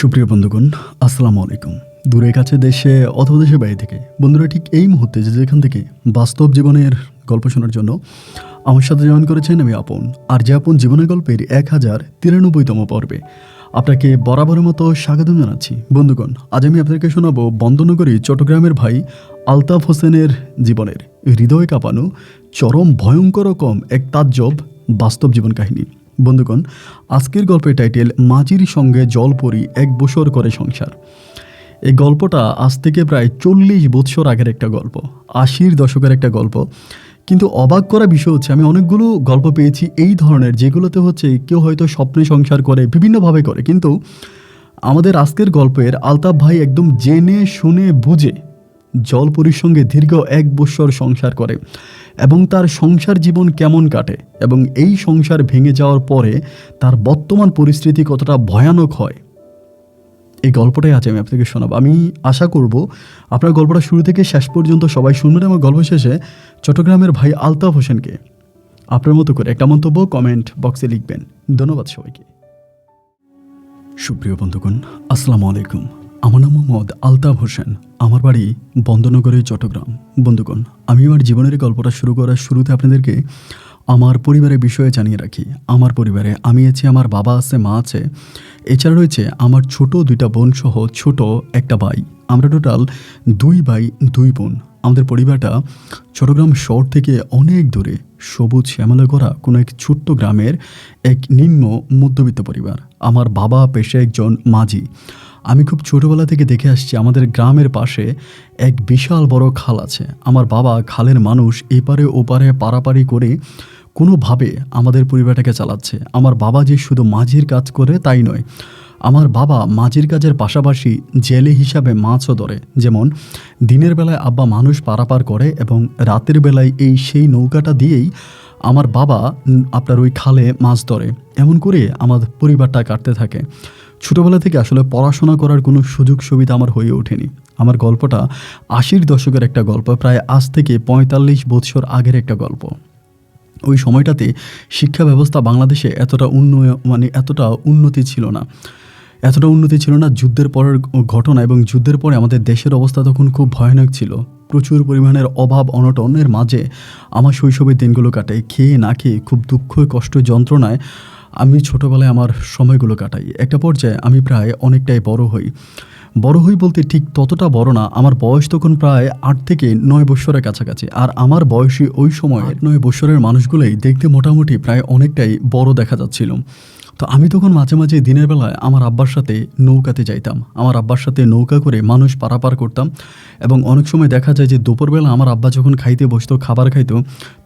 সুপ্রিয় বন্ধুগণ, আসসালামু আলাইকুম। দূরে কাছে দেশে অথবা দেশের বাইরে থেকে বন্ধুরা ঠিক এই মুহূর্তে যেখান থেকে বাস্তব জীবনের গল্প শোনার জন্য আমার সাথে জয়েন করেছেন আমি আপন। আর যে আপন জীবনের গল্পের 1093তম পর্বে আপনাকে বরাবরের মতো স্বাগতম জানাচ্ছি। বন্ধুগণ, আজ আমি আপনাদেরকে শোনাবো বন্দনগরী চট্টগ্রামের ভাই আলতাফ হোসেনের জীবনের হৃদয় কাঁপানো চরম ভয়ঙ্কর রকম এক তাজ্জব বাস্তব জীবন কাহিনী। বন্ধুগণ, আজকের গল্পের টাইটেল মাঝির সঙ্গে জলপরি 1 বছর করে সংসার। এই গল্পটা আজ থেকে প্রায় 40 বৎসর আগের একটা গল্প, 80-র দশকের একটা গল্প। কিন্তু অবাক করা বিষয় হচ্ছে আমি অনেকগুলো গল্প পেয়েছি এই ধরনের, যেগুলোতে হচ্ছে কেউ হয়তো স্বপ্নে সংসার করে, বিভিন্নভাবে করে, কিন্তু আমাদের আজকের গল্পের আলতাফ ভাই একদম জেনে শুনে বুঝে জলপরীর সঙ্গে দীর্ঘ 1 বছর সংসার করে এবং তার সংসার জীবন কেমন কাটে এবং এই সংসার ভেঙে যাওয়ার পরে তার বর্তমান পরিস্থিতি কতটা ভয়ানক হয়, এই গল্পটাই আজ আমি আপনাকে শোনাবো। আমি আশা করব আপনার গল্পটা শুরু থেকে শেষ পর্যন্ত সবাই শুনবেন এবং গল্প শেষে চট্টগ্রামের ভাই আলতাফ হোসেনকে আপনার মতো করে একটা মন্তব্য কমেন্ট বক্সে লিখবেন। ধন্যবাদ সবাইকে। সুপ্রিয় বন্ধুগণ, আসসালামু আলাইকুম। আমার নাম মোহাম্মদ আলতাফ হোসেন, আমার বাড়ি বন্দনগরী চট্টগ্রাম। বন্ধুগণ, আমি আমার জীবনের গল্পটা শুরু করার শুরুতে আপনাদেরকে আমার পরিবারের বিষয়ে জানিয়ে রাখি। আমার পরিবারে আমি আছি, আমার বাবা আছে, মা আছে, এছাড়া রয়েছে আমার ছোট 2টা বোন সহ ছোট একটা ভাই। আমরা টোটাল 2 ভাই 2 বোন। আমাদের পরিবারটা চট্টগ্রাম শহর থেকে অনেক দূরে সবুজ শ্যামলে করা কোনো এক ছোট্ট গ্রামের এক নিম্ন মধ্যবিত্ত পরিবার। আমার বাবা পেশায় একজন মাঝি। আমি খুব ছোটোবেলা থেকে দেখে আসছি আমাদের গ্রামের পাশে এক বিশাল বড় খাল আছে। আমার বাবা খালের মানুষ এপারে ওপারে পারাপারি করে কোনোভাবে আমাদের পরিবারটাকে চালাচ্ছে। আমার বাবা যে শুধু মাঝির কাজ করে তাই নয়, আমার বাবা মাঝির কাজের পাশাপাশি জেলে হিসাবে মাছও ধরে। যেমন দিনের বেলায় আব্বা মানুষ পারাপার করে এবং রাতের বেলায় সেই নৌকাটা দিয়েই আমার বাবা আপনার ওই খালে মাছ ধরে। এমন করে আমার পরিবারটা কাটতে থাকে। ছোটোবেলা থেকে আসলে পড়াশোনা করার কোনো সুযোগ সুবিধা আমার হয়ে ওঠেনি। আমার গল্পটা 80-র দশকের একটা গল্প, প্রায় আজ থেকে 45 বছর আগের একটা গল্প। ওই সময়টাতে শিক্ষা ব্যবস্থা বাংলাদেশে এতটা উন্নতি ছিল না। যুদ্ধের পরের ঘটনা এবং যুদ্ধের পরে আমাদের দেশের অবস্থা তখন খুব ভয়ানক ছিল। প্রচুর পরিমাণের অভাব অনটনের মাঝে আমার শৈশবের দিনগুলো কাটে। খেয়ে না খেয়ে খুব দুঃখ কষ্ট যন্ত্রণায় আমি ছোটোবেলায় আমার সময়গুলো কাটাই। একটা পর্যায়ে আমি প্রায় অনেকটাই বড় হই বলতে ঠিক ততটা বড় না। আমার বয়স তখন প্রায় 8 থেকে 9 বছরের কাছাকাছি। আর আমার বয়সী ওই সময় 8-9 বছরের মানুষগুলোই দেখতে মোটামুটি প্রায় অনেকটাই বড় দেখা যাচ্ছিল। তো আমি তখন মাঝে মাঝে দিনের বেলায় আমার আব্বার সাথে নৌকাতে যাইতাম। আমার আব্বার সাথে নৌকা করে মানুষ পারাপার করতাম এবং অনেক সময় দেখা যায় যে দুপুরবেলা আমার আব্বা যখন খাইতে বসতো, খাবার খাইতো,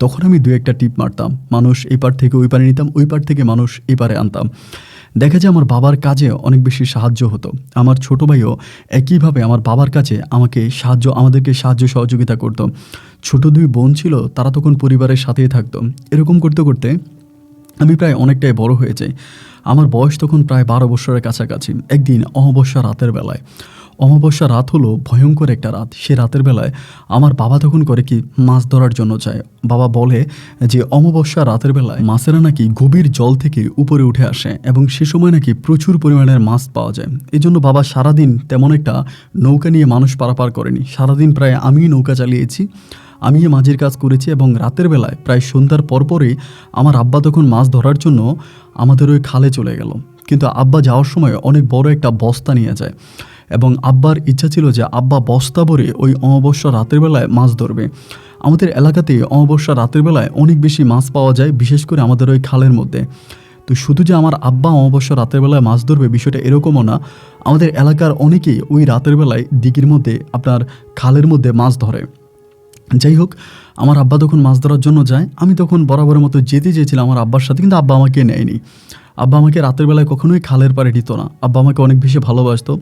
তখন আমি 2-1টা টিপ মারতাম। মানুষ এই পার থেকে ওই পারে নিতাম, ওই পার থেকে মানুষ এই পারে আনতাম। দেখা যায় আমার বাবার কাজে অনেক বেশি সাহায্য হতো। আমার ছোটো ভাইও একইভাবে আমার বাবার কাছে আমাদেরকে সাহায্য সহযোগিতা করতো। ছোট 2 বোন ছিল, তারা তখন পরিবারের সাথেই থাকতো। এরকম করতে করতে আমি প্রায় অনেকটাই বড় হয়ে যাই। আমার বয়স তখন প্রায় 12 বছরের কাছাকাছি। একদিন অমাবস্যা রাত হলো ভয়ঙ্কর একটা রাত। সে রাতের বেলায় আমার বাবা তখন করে কি মাছ ধরার জন্য যায়। বাবা বলে যে অমাবস্যা রাতের বেলায় মাছেরা নাকি গভীর জল থেকে উপরে উঠে আসে এবং সে সময় নাকি প্রচুর পরিমাণের মাছ পাওয়া যায়। এই জন্য বাবা সারাদিন তেমন একটা নৌকা নিয়ে মানুষ পারাপার করেনি। সারাদিন প্রায় আমিই নৌকা চালিয়েছি, আমি মাঝির কাজ করেছি এবং রাতের বেলায় প্রায় সন্ধ্যার পরপরই আমার আব্বা তখন মাছ ধরার জন্য আমাদের ওই খালে চলে গেল। কিন্তু আব্বা যাওয়ার সময় অনেক বড় একটা বস্তা নিয়ে যায় এবং আব্বার ইচ্ছা ছিল যে আব্বা বস্তা ভরে ওই অমাবস্যা রাতের বেলায় মাছ ধরবে। আমাদের এলাকাতে অমাবস্যা রাতের বেলায় অনেক বেশি মাছ পাওয়া যায়, বিশেষ করে আমাদের ওই খালের মধ্যে। তো শুধু যে আমার আব্বা অমাবস্যা রাতের বেলায় মাছ ধরবে বিষয়টা এরকমও না, আমাদের এলাকার অনেকেই ওই রাতের বেলায় দিঘির মধ্যে আপনার খালের মধ্যে মাছ ধরে। যাই হোক, আমার আব্বা তখন মাছ ধরার জন্য যায়। আমি তখন বরাবরের মতো যেতে চেয়েছিলাম আমার আব্বার সাথে, কিন্তু আব্বা আমাকে নেয়নি। আব্বা আমাকে রাতের বেলায় কখনোই খালের পাড়ে দিত না। আব্বা আমাকে অনেক বেশি ভালোবাসতো।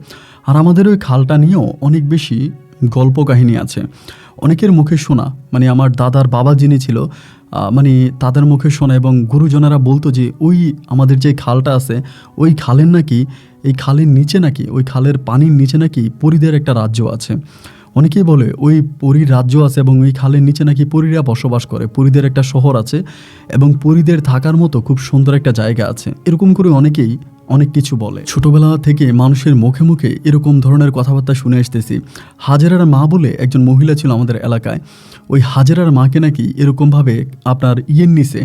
আর আমাদের ওই খালটা নিয়েও অনেক বেশি গল্প কাহিনী আছে, অনেকের মুখে শোনা। মানে আমার দাদার বাবা যিনি ছিল, তাদের মুখে শোনা এবং গুরুজনেরা বলতো যে ওই আমাদের যে খালটা আছে ওই খালের নাকি, এই খালের নিচে নাকি, ওই খালের পানির নিচে নাকি পরীদের একটা রাজ্য আছে। অনেকেই বলে ওই পরীর রাজ্য আছে এবং ওই খালের নিচে নাকি পরীরা বসবাস করে, পরীদের একটা শহর আছে এবং পরীদের থাকার মতো খুব সুন্দর একটা জায়গা আছে। এরকম করে অনেকেই অনেক কিছু বলে। ছোটবেলা থেকে মানুষের মুখে মুখে এরকম ধরনের কথাবার্তা শুনে আসতেছি। হাজেরার মা বলে একজন মহিলা ছিল আমাদের এলাকায়। ওই হাজেরার মাকে নাকি এরকমভাবে আপনার নিচে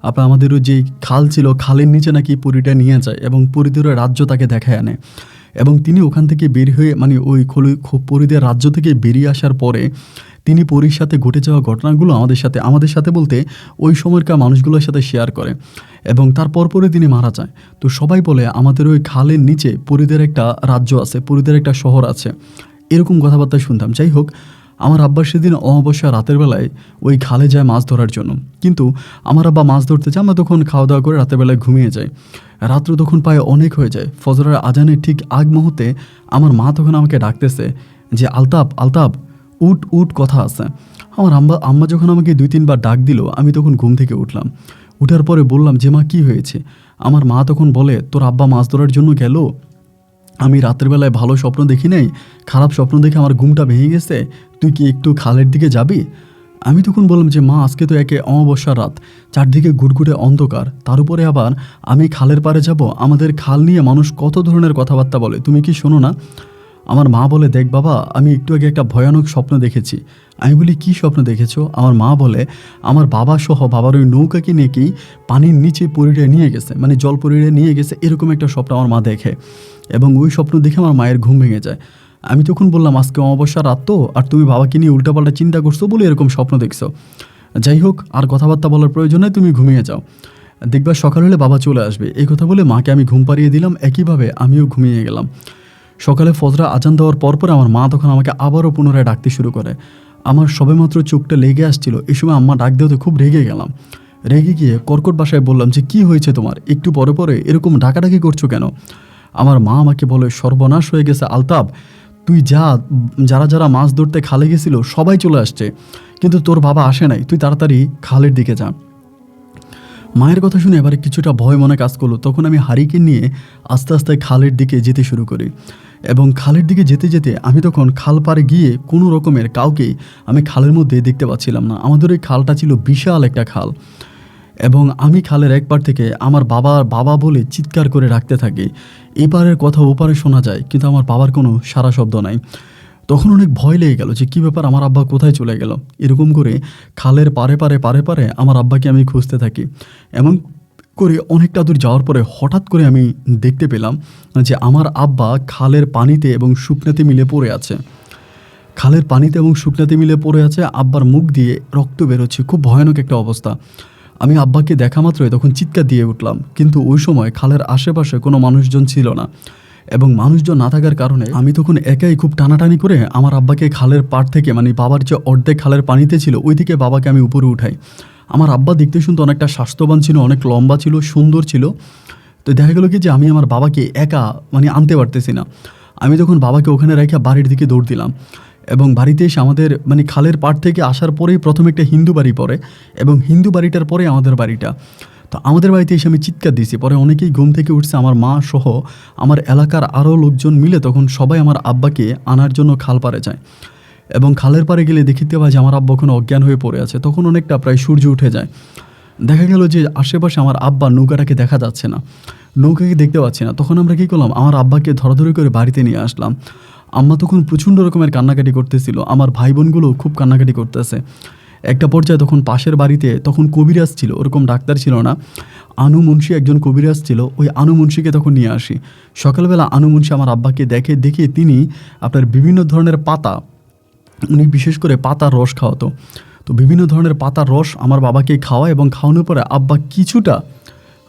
আপনার আমাদেরও যে খাল ছিল, খালের নিচে নাকি পরীটা নিয়ে যায় এবং পরীদের রাজ্য তাকে দেখায় আনে। এবং তিনি ওখান থেকে বের হয়ে মানে ওই পরীদের রাজ্য থেকে বেরিয়ে আসার পরে তিনি পরীর সাথে ঘটে যাওয়া ঘটনাগুলো আমাদের সাথে বলতে ওই সময়কার মানুষগুলোর সাথে শেয়ার করে এবং তার পরপরই তিনি মারা যায়। তো সবাই বলে আমাদের ওই খালের নিচে পরীদের একটা রাজ্য আছে, পরীদের একটা শহর আছে, এরকম কথাবার্তা শুনতাম। যাই হোক, আমার আব্বা সেদিন অমাবস্যা রাতের বেলায় ওই খালে যায় মাছ ধরার জন্য। কিন্তু আমার আব্বা মাছ ধরতে যায়, আমরা তখন খাওয়া দাওয়া করে রাতের বেলায় ঘুমিয়ে যাই। রাত্র তখন প্রায় অনেক হয়ে যায়। ফজরের আজানের ঠিক আগ মুহূর্তে আমার মা তখন আমাকে ডাকতেছে যে আলতাব আলতাব উঠ উঠ, কথা আছে। আমার আম্মা যখন আমাকে 2-3 বার ডাক দিল, আমি তখন ঘুম থেকে উঠলাম। উঠার পরে বললাম যে মা কী হয়েছে? আমার মা তখন বলে তোর আব্বা মাছ ধরার জন্য গেল, আমি রাতের বেলায় ভালো স্বপ্ন দেখি নাই, খারাপ স্বপ্ন দেখে আমার ঘুমটা ভেঙে গেছে, তুই কি একটু খালের দিকে যাবি? আমি তখন বললাম যে মা আজকে তো একে অমাবস্যার রাত, চারদিকে ঘুটঘুটে অন্ধকার, তার উপরে আবার আমি খালের পাড়ে যাব, আমাদের খাল নিয়ে মানুষ কত ধরনের কথাবার্তা বলে, তুমি কি শোনো না? আমার মা বলে দেখ বাবা, আমি একটু আগে একটা ভয়ানক স্বপ্ন দেখেছি। আমি বলি কী স্বপ্ন দেখেছো? আমার মা বলে আমার বাবা সহ বাবার ওই নৌকাকে নাকি পানির নিচে পরিড়ে নিয়ে গেছে, মানে জল পরিড়ে নিয়ে গেছে, এরকম একটা স্বপ্ন আমার মা দেখে এবং ওই স্বপ্ন দেখে আমার মায়ের ঘুম ভেঙে যায়। আমি তখন বললাম আজকে অমাবস্যার রাত তো, আর তুমি বাবাকে নিয়ে উল্টাপাল্টা চিন্তা করছো বলে এরকম স্বপ্ন দেখছো। যাই হোক, আর কথাবার্তা বলার প্রয়োজন নেই, তুমি ঘুমিয়ে যাও, দেখবা সকাল হলে বাবা চলে আসবে। এই কথা বলে মাকে আমি ঘুম পাড়িয়ে দিলাম, একইভাবে আমিও ঘুমিয়ে গেলাম। সকালে ফজরা আজান দেওয়ার পরপর আমার মা তখন আমাকে আবারও পুনরায় ডাকতে শুরু করে। আমার সবেমাত্র চোখটা লেগে আসছিল, এই সময় আম্মা ডাক দেওয়াতে খুব রেগে গেলাম। রেগে গিয়ে কর্কট ভাষায় বললাম যে কী হয়েছে তোমার, একটু পরে পরে এরকম ডাকাডাকি করছো কেন? আমার মা আমাকে বলে সর্বনাশ হয়ে গেছে আলতাব, তুই যারা যারা মাছ ধরতে খালে গেছিল সবাই চলে আসছে, কিন্তু তোর বাবা আসে নাই, তুই তাড়াতাড়ি খালের দিকে যা। মায়ের কথা শুনে এবারে কিছুটা ভয় মনে কাজ করলো। তখন আমি হারিকে নিয়ে আস্তে আস্তে খালের দিকে যেতে শুরু করি এবং খালের দিকে যেতে যেতে আমি তখন খাল পাড়ে গিয়ে কোনো রকমের কাউকেই আমি খালের মধ্যে দেখতে পাচ্ছিলাম না। আমাদের ওই খালটা ছিল বিশাল একটা খাল এবং আমি খালের এক পার থেকে আমার বাবা বলে চিৎকার করে রাখতে থাকি। এপারের কথা ওপারে শোনা যায়, কিন্তু আমার বাবার কোনো সারা শব্দ নাই। তখন অনেক ভয় লেগে গেল যে কী ব্যাপার, আমার আব্বা কোথায় চলে গেল। এরকম করে খালের পারে পারে আমার আব্বাকে আমি খুঁজতে থাকি। এমন করে অনেকটা দূর যাওয়ার পরে হঠাৎ করে আমি দেখতে পেলাম যে আমার আব্বা খালের পানিতে এবং শুকনাতে মিলে পড়ে আছে। খালের পানিতে এবং শুকনাতে মিলে পড়ে আছে, আব্বার মুখ দিয়ে রক্ত বেরোচ্ছে, খুব ভয়ানক একটা অবস্থা। আমি আব্বাকে দেখা মাত্রই তখন চিৎকার দিয়ে উঠলাম, কিন্তু ওই সময় খালের আশেপাশে কোনো মানুষজন ছিল না এবং মানুষজন না থাকার কারণে আমি তখন একাই খুব টানাটানি করে আমার আব্বাকে খালের পাড় থেকে, মানে বাবার যে অর্ধেক খালের পানিতে ছিল ওই দিকে বাবাকে আমি উপরে উঠাই। আমার আব্বা দেখতে শুনতে অনেকটা স্বাস্থ্যবান ছিল, অনেক লম্বা ছিল, সুন্দর ছিল। তো দেখা গেলো কি যে আমি আমার বাবাকে একা মানে আনতে পারতেছি না। আমি তখন বাবাকে ওখানে রেখে বাড়ির দিকে দৌড় দিলাম এবং বাড়িতে এসে আমাদের মানে খালের পাড় থেকে আসার পরেই প্রথমে একটা হিন্দু বাড়ি পড়ে এবং হিন্দু বাড়িটার পরে আমাদের বাড়িটা। তো আমাদের বাড়িতে এসে আমি চিৎকার দিয়েছি, পরে অনেকেই ঘুম থেকে উঠছে, আমার মা সহ আমার এলাকার আরও লোকজন মিলে তখন সবাই আমার আব্বাকে আনার জন্য খাল পাড়ে যায় এবং খালের পাড়ে গেলে দেখিতে পাই যে আমার আব্বা ওখানে অজ্ঞান হয়ে পড়ে আছে। তখন অনেকটা প্রায় সূর্য উঠে যায়, দেখা গেল যে আশেপাশে আমার আব্বা নৌকাটাকে দেখা যাচ্ছে না, নৌকাকে দেখতে পাচ্ছি না। তখন আমরা কী করলাম, আমার আব্বাকে ধরাধরি করে বাড়িতে নিয়ে আসলাম। আম্মা তখন প্রচণ্ড রকমের কান্নাকাটি করতেছিল, আমার ভাই বোনগুলো খুব কান্নাকাটি করতেছে। একটা পর্যায়ে তখন পাশের বাড়িতে তখন কবিরাজ ছিল, ওরকম ডাক্তার ছিল না, আনু মুন্সি একজন কবিরাজ ছিল, ওই আনু মুন্সিকে তখন নিয়ে আসি। সকালবেলা আনু মুন্সি আমার আব্বাকে দেখে তিনি আপনার বিভিন্ন ধরনের পাতা, উনি বিশেষ করে পাতার রস খাওয়াতো। তো বিভিন্ন ধরনের পাতার রস আমার বাবাকে খাওয়ায় এবং খাওয়ানোর পরে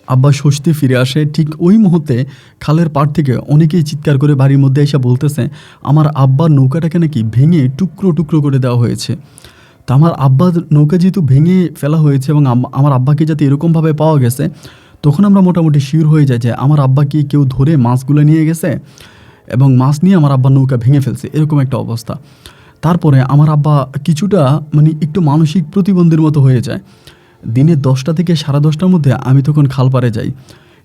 আব্বা স্বস্তি ফিরে আসে। ঠিক ওই মুহূর্তে খালের পাড় থেকে অনেকেই চিৎকার করে বাড়ির মধ্যে এসে বলতেছে আমার আব্বার নৌকাটাকে নাকি ভেঙে টুকরো টুকরো করে দেওয়া হয়েছে। তো আমার আব্বার নৌকা যেহেতু ভেঙে ফেলা হয়েছে এবং আমার আব্বাকে যাতে এরকমভাবে পাওয়া গেছে, তখন আমরা মোটামুটি শিওর হয়ে যাই যে আমার আব্বাকে কেউ ধরে মাছগুলো নিয়ে গেছে এবং মাছ নিয়ে আমার আব্বার নৌকা ভেঙে ফেলছে, এরকম একটা অবস্থা। তারপরে আমার আব্বা কিছুটা মানে একটু মানসিক প্রতিবন্ধীর মতো হয়ে যায়। দিনে 10টা থেকে 10:30টার মধ্যে আমি তখন খালপাড়ে যাই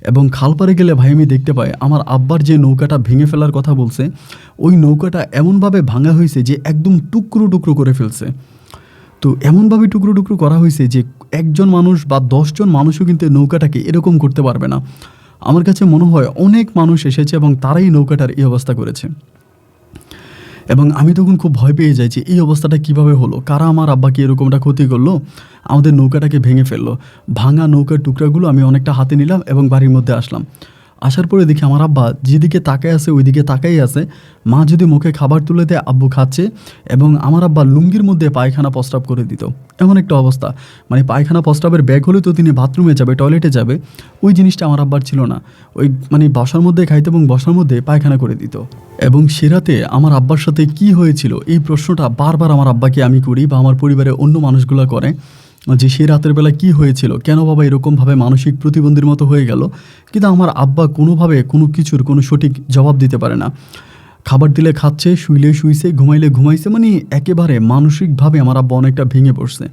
এবং খালপাড়ে গেলে ভাই আমি দেখতে পাই আমার আব্বার যে নৌকাটা ভেঙে ফেলার কথা বলছে, ওই নৌকাটা এমনভাবে ভাঙা হয়েছে যে একদম টুকরো টুকরো করে ফেলছে। তো এমনভাবে টুকরো টুকরো করা হয়েছে যে একজন মানুষ বা 10জন মানুষও কিন্তু নৌকাটাকে এরকম করতে পারবে না। আমার কাছে মনে হয় অনেক মানুষ এসেছে এবং তারাই নৌকাটার এই অবস্থা করেছে। এবং আমি তখন খুব ভয় পেয়ে যাই যে এই অবস্থাটা কিভাবে হলো, কারা আমার আব্বাকে এরকমটা ক্ষতি করলো, আমাদের নৌকাটাকে ভেঙে ফেললো। ভাঙা নৌকার টুকরাগুলো আমি অনেকটা হাতে নিলাম এবং বাড়ির মধ্যে আসলাম। আসার পরে দেখি আমার আব্বা যেদিকে তাকায় আছে ওইদিকে তাকাই আছে। মা যদি মুখে খাবার তুলে দেয় আব্বু খাচ্ছে, এবং আমার আব্বা লুঙ্গির মধ্যে পায়খানা প্রস্রাব করে দিত। এমন একটা অবস্থা, মানে পায়খানা প্রস্রাবের ব্যাগ হলে তো তিনি বাথরুমে যাবে, টয়লেটে যাবে, ওই জিনিসটা আমার আব্বার ছিল না। ওই মানে বসার মধ্যে খাইতে এবং বসার মধ্যে পায়খানা করে দিত। এবং সে রাতে আমার আব্বার সাথে কি হয়েছিল এই প্রশ্নটা বারবার আমার আব্বাকে আমি করি বা আমার পরিবারের অন্য মানুষগুলো করে, যে সে রাতের বেলা কি হয়েছিল, কেন বাবা এরকমভাবে মানসিক প্রতিবন্ধীর মতো হয়ে গেল। কিন্তু আমার আব্বা কোনোভাবে কোনো কিছুর কোনো সঠিক জবাব দিতে পারে না। খাবার দিলে খাচ্ছে, শুইলে শুইছে, ঘুমাইলে ঘুমাইছে, মানে একেবারে মানসিকভাবে আমার আব্বা অনেকটা ভেঙে পড়ছে।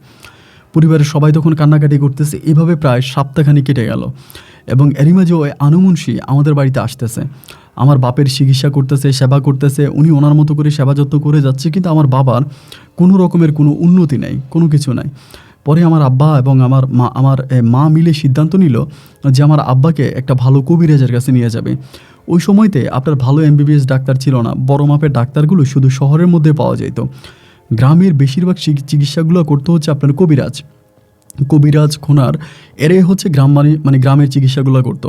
পরিবারের সবাই তখন কান্নাকাটি করতেছে। এভাবে প্রায় সপ্তাহখানি কেটে গেল এবং এরই মাঝে ওই আনুমুন্সি আমাদের বাড়িতে আসতেছে, আমার বাপের চিকিৎসা করতেছে, সেবা করতেছে। উনি ওনার মতো করে সেবা যত্ন করে যাচ্ছে, কিন্তু আমার বাবার কোনো রকমের কোনো উন্নতি নাই, কোনো কিছু নাই। পরে আমার আব্বা এবং আমার মা মিলে সিদ্ধান্ত নিল যে আমার আব্বাকে একটা ভালো কবিরাজের কাছে নিয়ে যাবে। ওই সময়তে আপনার ভালো এমবিবিএস ডাক্তার ছিল না, বড় মাপের ডাক্তারগুলো শুধু শহরের মধ্যে পাওয়া যেত। গ্রামের বেশিরভাগ চিকিৎসাগুলো করতে হচ্ছে আপনার কবিরাজ খুনার, এরাই হচ্ছে মানে গ্রামের চিকিৎসাগুলো করতো।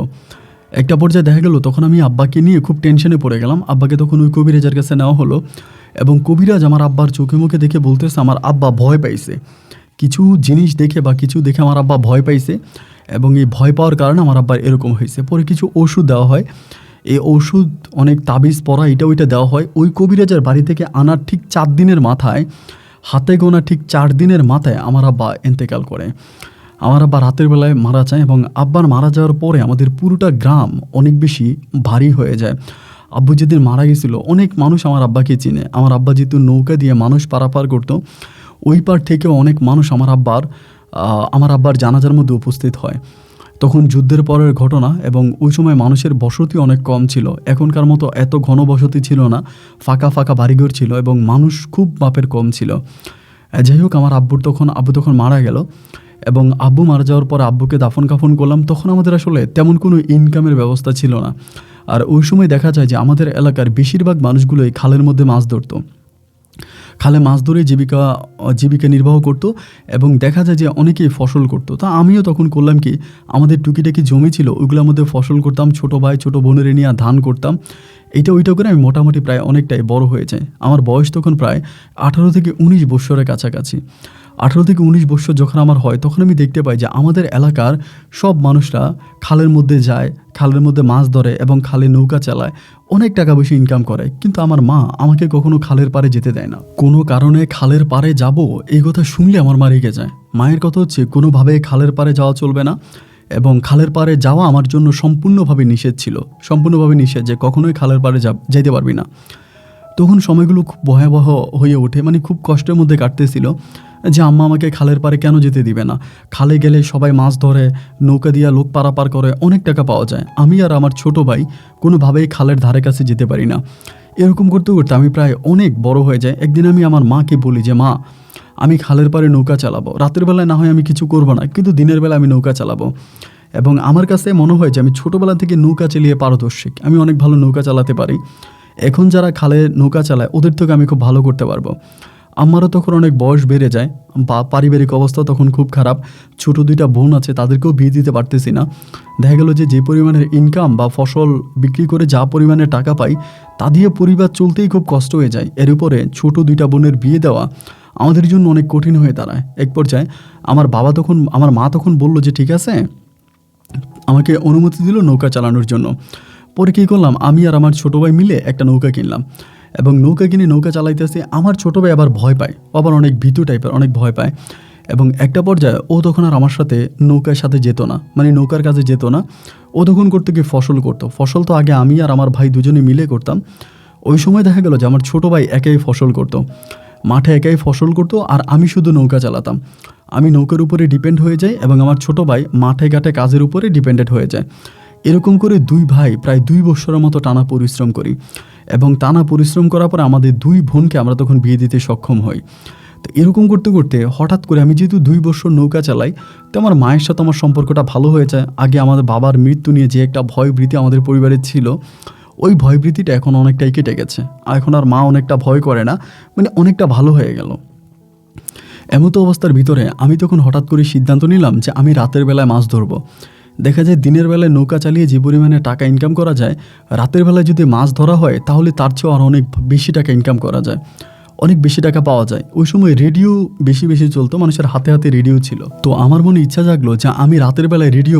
একটা পর্যায়ে দেখা গেল তখন আমি আব্বাকে নিয়ে খুব টেনশনে পড়ে গেলাম। আব্বাকে তখন ওই কবিরাজের কাছে নেওয়া হলো এবং কবিরাজ আমার আব্বার চোখে মুখে দেখে বলতেছে আমার আব্বা ভয় পাইছে, কিছু জিনিস দেখে বা কিছু দেখে আমার আব্বা ভয় পাইছে এবং এই ভয় পাওয়ার কারণে আমার আব্বার এরকম হয়েছে। পরে কিছু ওষুধ দেওয়া হয়, এই ওষুধ অনেক তাবিজ পরা এটা ওইটা দেওয়া হয়। ওই কবিরাজের বাড়ি থেকে আনার ঠিক 4 দিনের মাথায়, হাতে গোনা ঠিক 4 দিনের মাথায় আমার আব্বা ইন্তেকাল করে। আমার আব্বা রাতের বেলায় মারা যায় এবং আব্বার মারা যাওয়ার পরে আমাদের পুরোটা গ্রাম অনেক বেশি ভারী হয়ে যায়। আব্বু যেদিন মারা গেছিলো অনেক মানুষ আমার আব্বাকে চিনে। আমার আব্বা যেহেতু নৌকা দিয়ে মানুষ পারাপার করতো, ওই পার থেকেও অনেক মানুষ আমার আব্বার জানাজার মধ্যে উপস্থিত হয়। তখন যুদ্ধের পরের ঘটনা এবং ওই সময় মানুষের বসতি অনেক কম ছিল, এখনকার মতো এত ঘন বসতি ছিল না, ফাঁকা ফাঁকা বাড়িঘর ছিল এবং মানুষ খুব মাপের কম ছিল। যাই হোক, আমার আব্বু তখন মারা গেল এবং আব্বু মারা যাওয়ার পর আব্বুকে দাফন কাফন করলাম। তখন আমাদের আসলে তেমন কোনো ইনকামের ব্যবস্থা ছিল না। আর ওই সময় দেখা যায় যে আমাদের এলাকার বেশিরভাগ মানুষগুলোই খালের মধ্যে মাছ ধরতো, খালে মাছ ধরে জীবিকা নির্বাহ করতো এবং দেখা যায় যে অনেকেই ফসল করতো। তা আমিও তখন করলাম কি, আমাদের টুকিটাকি জমি ছিল ওইগুলোর মধ্যে ফসল করতাম, ছোটো ভাই ছোটো বোনের নিয়ে ধান করতাম, এইটা ওইটা করে আমি মোটামুটি প্রায় অনেকটাই বড় হয়ে যায়। আমার বয়স তখন প্রায় 18 থেকে 19 বৎসরের কাছাকাছি। 18 থেকে 19 বৎসর যখন আমার হয় তখন আমি দেখতে পাই যে আমাদের এলাকার সব মানুষরা খালের মধ্যে যায়, খালের মধ্যে মাছ ধরে এবং খালে নৌকা চালায়, অনেক টাকা বেশি ইনকাম করে। কিন্তু আমার মা আমাকে কখনো খালের পাড়ে যেতে দেয় না। কোনো কারণে খালের পাড়ে যাব এই কথা শুনলে আমার মা রেগে যায়। মায়ের কথা হচ্ছে কোনোভাবে খালের পাড়ে যাওয়া চলবে না এবং খালের পাড়ে যাওয়া আমার জন্য সম্পূর্ণভাবে নিষেধ ছিল, সম্পূর্ণভাবে নিষেধ, যে কখনোই খালের পাড়ে যাইতে পারবি না। তখন সময়গুলো খুব ভয়াবহ হয়ে ওঠে, মানে খুব কষ্টের মধ্যে কাটতেছিল যে আম্মা আমাকে খালের পাড়ে কেন যেতে দিবে না। খালে গেলে সবাই মাছ ধরে, নৌকা দিয়া লোক পারাপার করে, অনেক টাকা পাওয়া যায়। আমি আর আমার ছোট ভাই কোনোভাবেই খালের ধারে কাছে যেতে পারি না। এরকম করতে করতে আমি প্রায় অনেক বড় হয়ে যায়। একদিন আমি আমার মাকে বলি যে মা, আমি খালের পাড়ে নৌকা চালাবো, রাতের বেলায় না হয় আমি কিছু করবো না, কিন্তু দিনের বেলা আমি নৌকা চালাবো। এবং আমার কাছে মনে হয় যে আমি ছোটোবেলা থেকে নৌকা চালিয়ে পারদর্শী, আমি অনেক ভালো নৌকা চালাতে পারি। এখন যারা খালে নৌকা চালায় ওদের থেকে আমি খুব ভালো করতে পারবো। আমারও তখন অনেক বয়স বেড়ে যায় বা পারিবারিক অবস্থা তখন খুব খারাপ, ছোটো 2টা বোন আছে, তাদেরকেও বিয়ে দিতে পারতেছি না। দেখা গেলো যে পরিমাণের ইনকাম বা ফসল বিক্রি করে যা পরিমাণে টাকা পাই তা দিয়ে পরিবার চলতেই খুব কষ্ট হয়ে যায়। এর উপরে ছোটো 2টা বোনের বিয়ে দেওয়া আমাদের জন্য অনেক কঠিন হয়ে দাঁড়ায়। এক পর্যায়ে আমার মা তখন বলল যে ঠিক আছে, আমাকে অনুমতি দিল নৌকা চালানোর জন্য। পরে কী করলাম, আমি আর আমার ছোটো ভাই মিলে একটা নৌকা কিনলাম এবং নৌকা কিনে নৌকা চালাইতেছে। আমার ছোটো ভাই আবার ভয় পায়, আবার অনেক ভীতু টাইপের, অনেক ভয় পায়। এবং একটা পর্যায়ে ও তখন আর আমার সাথে নৌকার সাথে যেত না, মানে নৌকার কাছে যেত না। ও তখন করতে গিয়ে ফসল করতো। ফসল তো আগে আমি আর আমার ভাই দুজনে মিলে করতাম। ওই সময় দেখা গেল যে আমার ছোটো ভাই একাই ফসল করতো, মাঠে একাই ফসল করতো, আর আমি শুধু নৌকা চালাতাম। আমি নৌকার উপরে ডিপেন্ড হয়ে যাই এবং আমার ছোটো ভাই মাঠে ঘাটে কাজের উপরে ডিপেন্ডেন্ট হয়ে যায়। এরকম করে 2 ভাই প্রায় 2 বছরের মতো টানা পরিশ্রম করি এবং টানা পরিশ্রম করার পরে আমাদের 2 বোনকে আমরা তখন বিয়ে দিতে সক্ষম হই। তো এরকম করতে করতে হঠাৎ করে আমি যেহেতু 2 বছর নৌকা চালাই, তো আমার মায়ের সাথে আমার সম্পর্কটা ভালো হয়ে যায়। আগে আমাদের বাবার মৃত্যু নিয়ে যে একটা ভয়ভীতি আমাদের পরিবারে ছিল, ওই ভয়ভীতিটা এখন অনেকটাই কেটে গেছে। এখন আর মা অনেকটা ভয় করে না, মানে অনেকটা ভালো হয়ে গেল। এমতো অবস্থার ভিতরে আমি তখন হঠাৎ করে সিদ্ধান্ত নিলাম যে আমি রাতের বেলায় মাছ ধরবো। দেখা যায় দিনের বেলায় নৌকা চালিয়ে যে পরিমাণে টাকা ইনকাম করা যায়, রাতের বেলায় যদি মাছ ধরা হয় তাহলে তার চেয়েও আরও অনেক বেশি টাকা ইনকাম করা যায়, অনেক বেশি টাকা পাওয়া যায়। ওই সময় রেডিও বেশি বেশি চলতো, মানুষের হাতে হাতে রেডিও ছিল। তো আমার মনে ইচ্ছা জাগলো যে আমি রাতের বেলায় রেডিও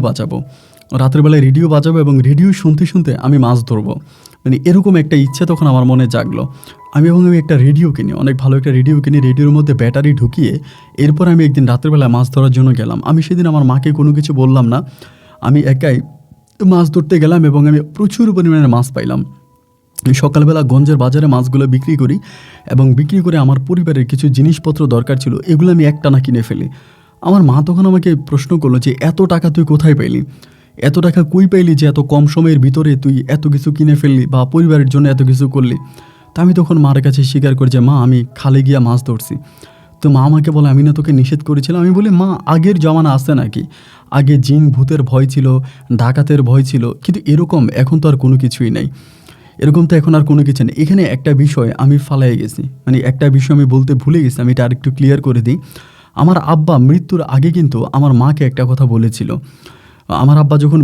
বাজাবো, এবং রেডিও শুনতে শুনতে আমি মাছ ধরবো। মানে এরকম একটা ইচ্ছা তখন আমার মনে জাগলো। আমি একটা রেডিও কিনি, অনেক ভালো একটা রেডিও কিনি, রেডিওর মধ্যে ব্যাটারি ঢুকিয়ে এরপর আমি একদিন রাতের বেলায় মাছ ধরার জন্য গেলাম। আমি সেদিন আমার মাকে কোনো কিছু বললাম না, আমি একাই মাছ ধরতে গেলাম এবং আমি প্রচুর পরিমাণে মাছ পাইলাম। সকালবেলা গঞ্জের বাজারে মাছগুলো বিক্রি করি এবং বিক্রি করে আমার পরিবারের কিছু জিনিসপত্র দরকার ছিল, এগুলো আমি একটানা কিনে ফেলি। আমার মা তখন আমাকে প্রশ্ন করলো যে এত টাকা তুই কোথায় পাইলি, এত টাকা কই পাইলি যে এত কম সময়ের ভিতরে তুই এত কিছু কিনে ফেললি বা পরিবারের জন্য এত কিছু করলি। তা আমি তখন মার কাছে স্বীকার করি যে মা, আমি খালে গিয়া মাছ ধরছি। তো মা আমাকে বলে, আমি না তোকে নিষেধ করেছিলাম? আমি বলি, মা আগের জমানা আছে নাকি, আগে জিন ভূতের ভয় ছিল, ডাকাতের ভয় ছিল, কিন্তু এরকম এখন তো আর কোনো কিছুই নাই, এরকম তো এখন আর কোনো কিছু নেই। এখানে একটা বিষয় আমি ফালাই গেছি, মানে একটা বিষয় আমি বলতে ভুলে গেছি, আমি এটা আরেকটু ক্লিয়ার করে দিই। আমার আব্বা মৃত্যুর আগে কিন্তু আমার মাকে একটা কথা বলেছিল। আমার আব্বা যখন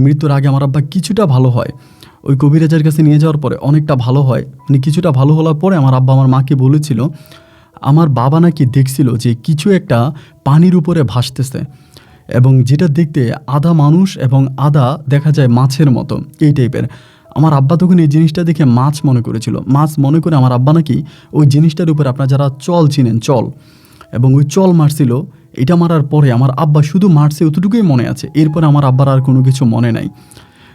মৃত্যুর আগে আমার আব্বা কিছুটা ভালো হয়, ওই কবিরাজের কাছে নিয়ে যাওয়ার পরে অনেকটা ভালো হয়, মানে কিছুটা ভালো হওয়ার পরে আমার আব্বা আমার মাকে বলেছিল আমার বাবা নাকি দেখছিল যে কিছু একটা পানির উপরে ভাসতেছে, এবং যেটা দেখতে আধা মানুষ এবং আধা দেখা যায় মাছের মতো, এই টাইপের। আমার আব্বা তখন এই জিনিসটা দেখে মাছ মনে করেছিল, মাছ মনে করে আমার আব্বা নাকি ওই জিনিসটার উপরে, আপনারা যারা চল চিনেন, চল, এবং ওই চল মারছিল। এটা মারার পরে আমার আব্বা শুধু মারছে অতটুকুই মনে আছে, এরপরে আমার আব্বার আর কোনো কিছু মনে নাই।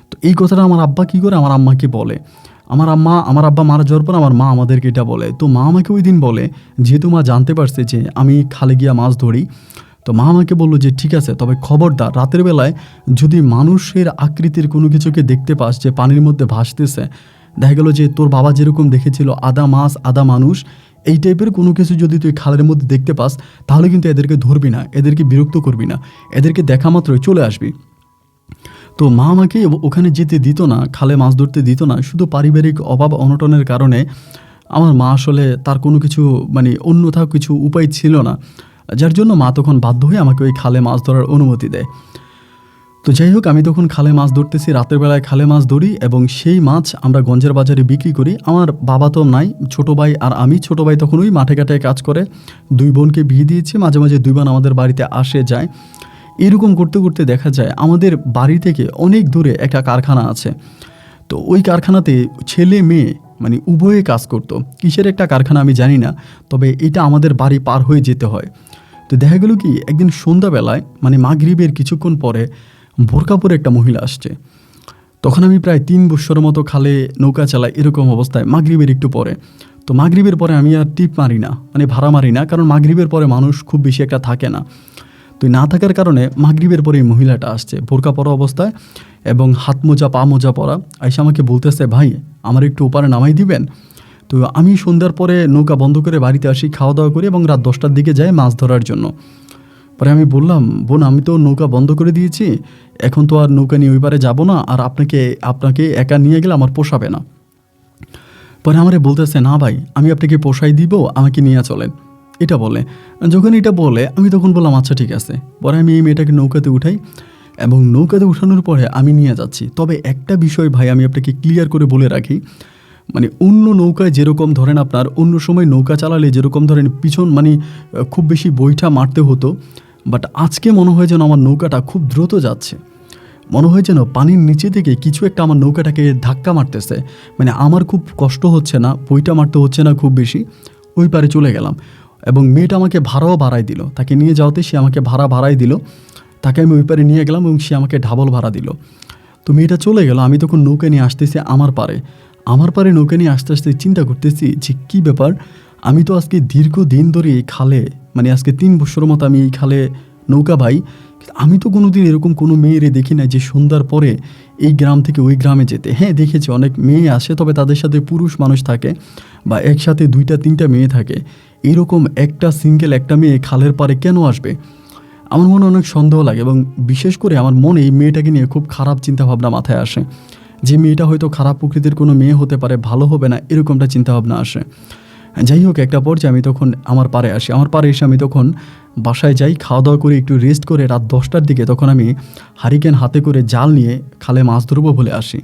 তো এই কথাটা আমার আব্বা কী করে আমার আম্মাকে বলে, আমার আব্বা মারা যাওয়ার পর আমার মা আমাদেরকে এটা বলে। তো মা আমাকে ওই দিন বলে, যেহেতু মা জানতে পারছে যে আমি খালে গিয়া মাছ ধরি, তো মা আমাকে বললো যে ঠিক আছে, তবে খবরদার রাতের বেলায় যদি মানুষের আকৃতির কোনো কিছুকে দেখতে পাস যে পানির মধ্যে ভাসতেছে, দেখা গেল যে তোর বাবা যেরকম দেখেছিল আধা মাছ আধা মানুষ, এই টাইপের কোনো কিছু যদি তুই খালের মধ্যে দেখতে পাস, তাহলে কিন্তু এদেরকে ধরবি না, এদেরকে বিরক্ত করবি না, এদেরকে দেখা মাত্রই চলে আসবি। তো মা আমাকে ওখানে যেতে দিত না, খালে মাছ ধরতে দিত না, শুধু পারিবারিক অভাব অনটনের কারণে। আমার মা আসলে তার কোনো কিছু মানে অন্যথা কিছু উপায় ছিল না, যার জন্য মা তখন বাধ্য হয়ে আমাকে ওই খালে মাছ ধরার অনুমতি দেয়। তো যাই হোক, আমি তখন খালে মাছ ধরতেছি, রাতের বেলায় খালে মাছ ধরি এবং সেই মাছ আমরা গঞ্জের বাজারে বিক্রি করি। আমার বাবা তো নাই, ছোটো ভাই আর আমি। ছোটো ভাই তখন ওই মাঠে ঘাটে কাজ করে, 2 বোনকে বিয়ে দিয়েছি, মাঝে মাঝে 2 বোন আমাদের বাড়িতে আসে যায়। এরকম করতে করতে দেখা যায় আমাদের বাড়ি থেকে অনেক দূরে একটা কারখানা আছে। তো ওই কারখানাতে ছেলে মেয়ে মানে উভয়ে কাজ করতো। কিসের একটা কারখানা আমি জানি না, তবে এটা আমাদের বাড়ি পার হয়ে যেতে হয়। তো দেখা গেল কি, একদিন সন্ধ্যাবেলায় মানে মাগরিবের কিছুক্ষণ পরে বোরকা পরে একটা মহিলা আসছে। তখন আমি প্রায় 3 বছরের মতো খালে নৌকা চালাই, এরকম অবস্থায় মাগরিবের একটু পরে। তো মাগরিবের পরে আমি আর টিপ মারি না, মানে ভাড়া মারি না, কারণ মাগরিবের পরে মানুষ খুব বেশি একটা থাকে না। তো না থাকার কারণে মাগরিবের পরে এই মহিলাটা আসছে বোরকা পরা অবস্থায় এবং হাত মোজা পা মোজা পরা, আইসা আমাকে বলতেছে, ভাই আমার একটু ওপারে নামাই দিবেন। তো আমি সন্ধ্যার পরে নৌকা বন্ধ করে বাড়িতে আসি, খাওয়া দাওয়া করি এবং রাত 10টার দিকে যাই মাছ ধরার জন্য। পরে আমি বললাম, বোন আমি তো নৌকা বন্ধ করে দিয়েছি, এখন তো আর নৌকা নিয়ে ওই পারে যাবো না, আর আপনাকে একা নিয়ে গেলে আমার পোষাবে না। পরে আমারে বলতেছে, না ভাই আমি আপনাকে পোষাই দিব, আমাকে নিয়ে চলেন, এটা বলে। যখন এটা বলে আমি তখন বললাম আচ্ছা ঠিক আছে। পরে আমি এই মেয়েটাকে নৌকাতে উঠাই এবং নৌকাতে উঠানোর পরে আমি নিয়ে যাচ্ছি। তবে একটা বিষয় ভাই আমি আপনাকে ক্লিয়ার করে বলে রাখি, মানে অন্য নৌকায় যেরকম ধরেন আপনার অন্য সময় নৌকা চালালে যেরকম ধরেন পিছন মানে খুব বেশি বইটা মারতে হতো, বাট আজকে মনে হয় যেন আমার নৌকাটা খুব দ্রুত যাচ্ছে, মনে হয় যেন পানির নিচে থেকে কিছু একটা আমার নৌকাটাকে ধাক্কা মারতেছে। মানে আমার খুব কষ্ট হচ্ছে না, বইটা মারতে হচ্ছে না খুব বেশি, ওই পারে চলে গেলাম। এবং মেয়েটা আমাকে ভাড়াও বাড়াই দিল, তাকে নিয়ে যাওয়াতে সে আমাকে ভাড়া বাড়াই দিল, তাকে আমি ওই পারে নিয়ে গেলাম এবং সে আমাকে ডাবল ভাড়া দিল। তো মেয়েটা চলে গেল, আমি তখন নৌকা নিয়ে আসতেছি আমার পারে নৌকা নিয়ে আস্তে আস্তে চিন্তা করতেছি যে কী ব্যাপার, আমি তো আজকে দীর্ঘদিন ধরে এই খালে মানে আজকে 3 বছরের মতো আমি এই খালে নৌকা ভাই, আমি তো কোনোদিন এরকম কোনো মেয়েরে দেখি না যে সন্ধ্যার পরে এই গ্রাম থেকে ওই গ্রামে যেতে। হ্যাঁ, দেখেছি অনেক মেয়ে আসে, তবে তাদের সাথে পুরুষ মানুষ থাকে বা একসাথে 2টা 3টা মেয়ে থাকে। এরকম একটা সিঙ্গেল একটা মেয়ে খালের পাড়ে কেন আসবে? আমার মনে অনেক সন্দেহ লাগে, এবং বিশেষ করে আমার মনে এই মেয়েটাকে নিয়ে খুব খারাপ চিন্তাভাবনা মাথায় আসে, যে মেয়েটা হয়তো খারাপ প্রকৃতির কোনো মেয়ে হতে পারে, ভালো হবে না, এরকমটা চিন্তাভাবনা আসে। যাই হোক, একটা পর্যায়ে আমি তখন আমার পাড়ে আসি। আমার পাড়ে এসে আমি তখন বাসায় যাই, খাওয়া দাওয়া করে একটু রেস্ট করে রাত 10টার দিকে তখন আমি হারিকেন হাতে করে জাল নিয়ে খালে মাছ ধরবো বলে আসি।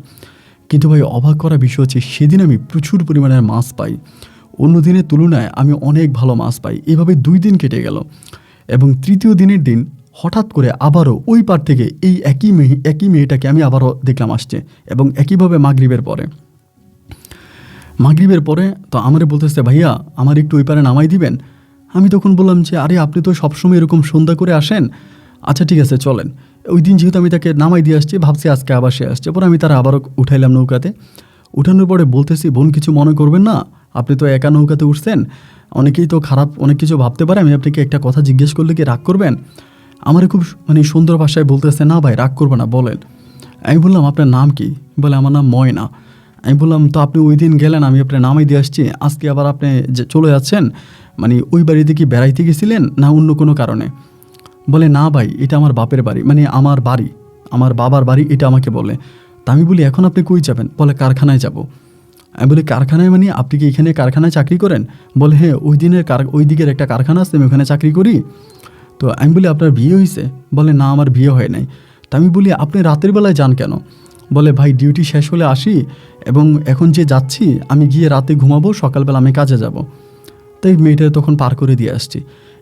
কিন্তু ভাই, অবাক করা বিষয় হচ্ছে সেদিন আমি প্রচুর পরিমাণের মাছ পাই। অন্য দিনের তুলনায় আমি অনেক ভালো মাছ পাই। এভাবে 2 দিন কেটে গেল, এবং তৃতীয় দিনের দিন হঠাৎ করে আবারও ওই পার থেকে এই একই মেয়েটাকে আমি আবারও দেখলাম আসছে, এবং একইভাবে মাগরিবের পরে তো আমারে বলতেছে, ভাইয়া আমার একটু ওই পারে নামাই দিবেন। আমি তখন বললাম যে, আরে আপনি তো সবসময় এরকম সন্ধ্যা করে আসেন, আচ্ছা ঠিক আছে চলেন। ওই দিন যেহেতু আমি তাকে নামাই দিয়ে আসছি, ভাবছি আজকে আবার সে আসছে। পরে আমি তারা আবারও উঠাইলাম নৌকাতে। উঠানোর পরে বলতেছি, বোন কিছু মনে করবেন না, আপনি তো একা নৌকাতে উঠছেন, অনেকেই তো খারাপ অনেক কিছু ভাবতে পারে, আমি আপনাকে একটা কথা জিজ্ঞেস করলে কি রাগ করবেন? আমার খুব সুন্দর ভাষায় বলতেছে, না ভাই রাগ করবে না, বলেন। আমি বললাম, আপনার নাম কি? বলে, আমার নাম ময়না। আমি বললাম, তো আপনি ওই দিন গেলেন, আমি আপনার নামাই দিয়ে আসছি, আজকে আবার আপনি যে চলে যাচ্ছেন, ওই বাড়িতে কি বেড়াইতে গেছিলেন না অন্য কোনো কারণে? বলে, না ভাই এটা আমার বাপের বাড়ি, আমার বাড়ি, আমার বাবার বাড়ি, এটা আমাকে বলে। তা আমি বলি, এখন আপনি কই যাবেন? বলে, কারখানায় যাব। আমি বলি, কারখানায় আপনি কি এখানে কারখানায় চাকরি করেন? বলে, হ্যাঁ ওই দিকের একটা কারখানা আছে, আমি ওখানে চাকরি করি। তো আমি বলি, আপনার বিয়ে হয়েছে? বলে, না আমার বিয়ে হয় নাই। তা আমি বলি, আপনি রাতের বেলায় যান কেন? বলে, ভাই ডিউটি শেষ হলে আসি, এবং এখন যে যাচ্ছি আমি গিয়ে রাতে ঘুমাবো, সকালবেলা আমি কাজে যাব। তাই মেয়েটা তখন পার করে দিয়ে আসছি।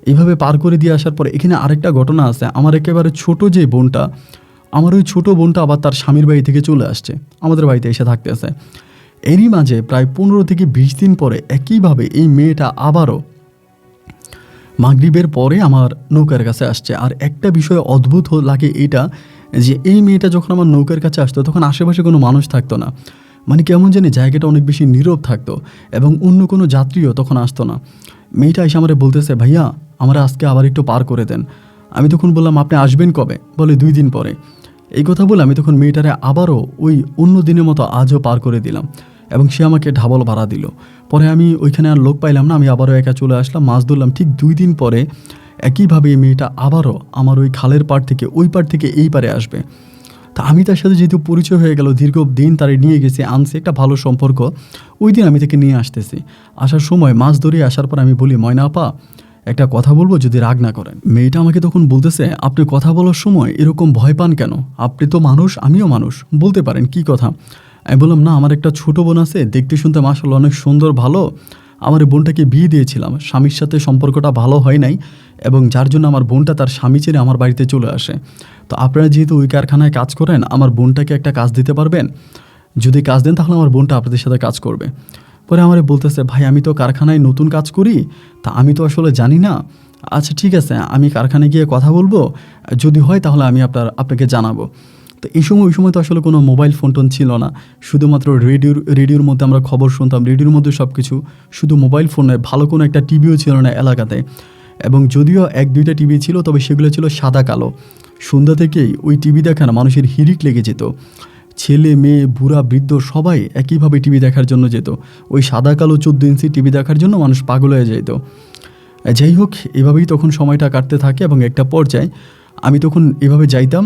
এইভাবে পার করে দিয়ে আসার পরে এখানে আরেকটা ঘটনা আছে। আমার একেবারে ছোট যে বোনটা, আমার ওই ছোটো বোনটা আবার তার স্বামীর বাড়ি থেকে চলে আসছে, আমাদের বাড়িতে এসে থাকতেছে। এরই মাঝে প্রায় 15 থেকে 20 দিন পরে একইভাবে এই মেয়েটা আবারও মাগরিবের পরে আমার নৌকার কাছে আসছে। আর একটা বিষয় অদ্ভুত লাগে এইটা, যে এই মেয়েটা যখন আমার নৌকার কাছে আসতো তখন আশেপাশে কোনো মানুষ থাকতো না, কেমন জানি জায়গাটা অনেক বেশি নীরব থাকতো, এবং অন্য কোনো যাত্রীও তখন আসতো না। মেয়েটা এসে আমারে বলতেছে, ভাইয়া আমরা আজকে আবার একটু পার করে দেন। আমি তখন বললাম, আপনি আসবেন কবে? বলে, 2 দিন পরে। এই কথা বলে আমি তখন মেয়েটারে আবারও ওই অন্য দিনের মতো আজও পার করে দিলাম, এবং সে আমাকে ডাবল ভাড়া দিল। পরে আমি ওইখানে আর লোক পাইলাম না, আমি আবারও একা চলে আসলাম, মাছ ধরলাম। ঠিক 2 দিন পরে একইভাবে এই মেয়েটা আবারও আমার ওই খালের পাড় থেকে ওই পাড় থেকে এই পারে আসবে। তা আমি তার সাথে যেহেতু পরিচয় হয়ে গেল, দীর্ঘদিন তারে নিয়ে গেছি, আনছি, একটা ভালো সম্পর্ক, ওই দিন আমি তাকে নিয়ে আসতেছি। আসার সময় মাছ ধরে আসার পর আমি বলি, ময়না আপা একটা কথা বলবো, যদি রাগ না করেন। মেয়েটা আমাকে তখন বলতেছে, আপনি কথা বলার সময় এরকম ভয় পান কেন? আপনি তো মানুষ, আমিও মানুষ, বলতে পারেন কি কথা। আমি বললাম, না আমার একটা ছোটো বোন আছে, দেখতে শুনতে মাশাআল্লাহ অনেক সুন্দর, ভালো। আমার এই বোনটাকে বিয়ে দিয়েছিলাম, স্বামীর সাথে সম্পর্কটা ভালো হয় নাই, এবং যার জন্য আমার বোনটা তার স্বামী ছেড়ে আমার বাড়িতে চলে আসে। তো আপনারা যেহেতু ওই কারখানায় কাজ করেন, আমার বোনটাকে একটা কাজ দিতে পারবেন? যদি কাজ দেন তাহলে আমার বোনটা আপনাদের সাথে কাজ করবে। পরে আমারে বলতেছে, ভাই আমি তো কারখানায় নতুন কাজ করি, তা আমি তো আসলে জানি না। আচ্ছা ঠিক আছে, আমি কারখানায় গিয়ে কথা বলবো, যদি হয় তাহলে আমি আপনাকে জানাবো। তো ওই সময় তো আসলে কোনো মোবাইল ফোন টোন ছিল না, শুধুমাত্র রেডিওর মধ্যে আমরা খবর শুনতাম, রেডিওর মধ্যে সব কিছু, শুধু মোবাইল ফোন নয়, ভালো কোনো একটা টিভিও ছিল না এলাকাতে। এবং যদিও 1-2টা টিভি ছিল, তবে সেগুলো ছিল সাদা কালো। সন্ধ্যা থেকেই ওই টিভি দেখার মানুষের হিড়িক লেগে যেত, ছেলে মেয়ে বুড়া বৃদ্ধ সবাই একইভাবে টিভি দেখার জন্য যেত। ওই সাদা কালো 14 ইঞ্চি টিভি দেখার জন্য মানুষ পাগল হয়ে যেত। যাই হোক, এভাবেই তখন সময়টা কাটতে থাকে, এবং একটা পর্যায়ে আমি তখন এভাবে যাইতাম।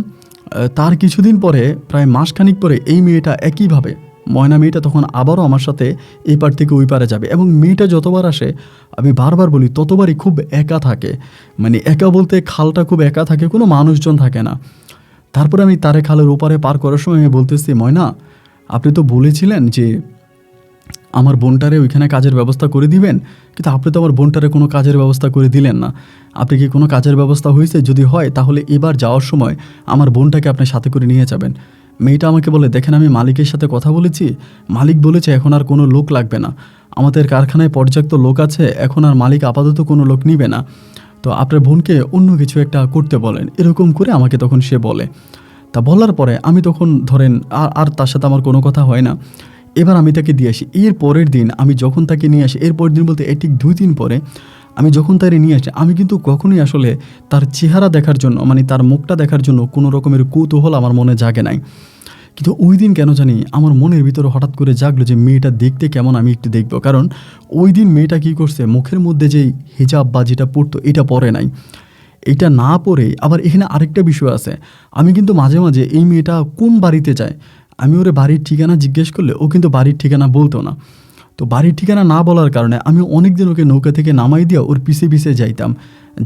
তার কিছুদিন পরে, প্রায় মাসখানিক পরে, এই মেয়েটা একইভাবে, ময়না মেয়েটা তখন আবারও আমার সাথে এই পার থেকে ওই পারে যাবে, এবং মেয়েটা যতবার আসে আমি বারবার বলি ততবারই খুব একা থাকে। একা বলতে খালটা খুব একা থাকে, কোনো মানুষজন থাকে না। তারপরে আমি তারে খালের ওপারে পার করার সময় আমি বলতেছি, ময়না আপনি তো বলেছিলেন যে আমার বোনটারে ওইখানে কাজের ব্যবস্থা করে দিবেন, কিন্তু আপনি তো আমার বোনটারে কোনো কাজের ব্যবস্থা করে দিলেন না। আপনি কি কোনো কাজের ব্যবস্থা হয়েছে? যদি হয় তাহলে এবার যাওয়ার সময় আমার বোনটাকে আপনার সাথে করে নিয়ে যাবেন। মেয়েটা আমাকে বলে, দেখেন আমি মালিকের সাথে কথা বলেছি, মালিক বলেছে এখন আর কোনো লোক লাগবে না, আমাদের কারখানায় পর্যাপ্ত লোক আছে, এখন আর মালিক আপাতত কোনো লোক নিবে না, তো আপনার বোনকে অন্য কিছু একটা করতে বলেন, এরকম করে আমাকে তখন সে বলে। তা বলার পরে আমি তখন ধরেন আর তার সাথে আমার কোনো কথা হয় না। এবার আমি তাকে দিয়ে আসি। এর পরের দিন আমি যখন তাকে নিয়ে আসি, এর পরের দিন বলতে ঠিক 2 দিন পরে আমি যখন তারে নিয়ে আসি আমি কিন্তু কখনোই আসলে তার চেহারা দেখার জন্য মানে তার মুখটা দেখার জন্য কোনো রকমের কৌতূহল আমার মনে জাগে নাই। কিন্তু ওই দিন কেন জানি আমার মনের ভিতরে হঠাৎ করে জাগলো যে মেয়েটা দেখতে কেমন আমি একটু দেখব। কারণ ওই দিন মেয়েটা কী করছে, মুখের মধ্যে যেই হিজাব বা যেটা পরতো এটা পরে নাই। এটা না পরে আবার এখানে আরেকটা বিষয় আছে, আমি কিন্তু মাঝে মাঝে এই মেয়েটা কোন বাড়িতে যায় আমি ওরে বাড়ির ঠিকানা জিজ্ঞেস করলে ও কিন্তু বাড়ির ঠিকানা বলতো না। তো বাড়ির ঠিকানা না বলার কারণে আমি অনেক দিন ওকে নৌকা থেকে নামাই দিয়ে ওর পিছে পিছে যাইতাম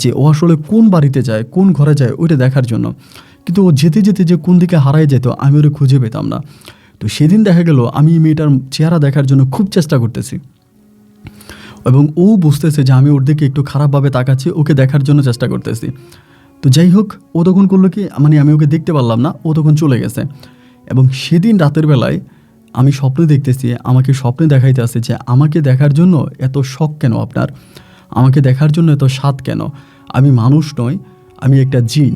যে ও আসলে কোন বাড়িতে যায় কোন ঘরে যায় ওইটা দেখার জন্য। কিন্তু ও যেতে যেতে যে কোন দিকে হারায় যেত আমি ওরে খুঁজে পেতাম না। তো সেদিন দেখা গেল আমি এই মেয়েটার চেহারা দেখার জন্য খুব চেষ্টা করতেছি এবং ও বুঝতেছে যে আমি ওর দিকে একটু খারাপভাবে তাকাচ্ছি, ওকে দেখার জন্য চেষ্টা করতেছি। তো যাই হোক, ও তখন করলো কি, মানে আমি ওকে দেখতে পারলাম না, ও তখন চলে গেছে। এবং সেদিন রাতের বেলায় আমি স্বপ্নে দেখতেছি, আমাকে স্বপ্নে দেখাইতে আছে যে আমাকে দেখার জন্য এত শখ কেন আপনার, আমাকে দেখার জন্য এত স্বাদ কেন, আমি মানুষ নই, আমি একটা জিন,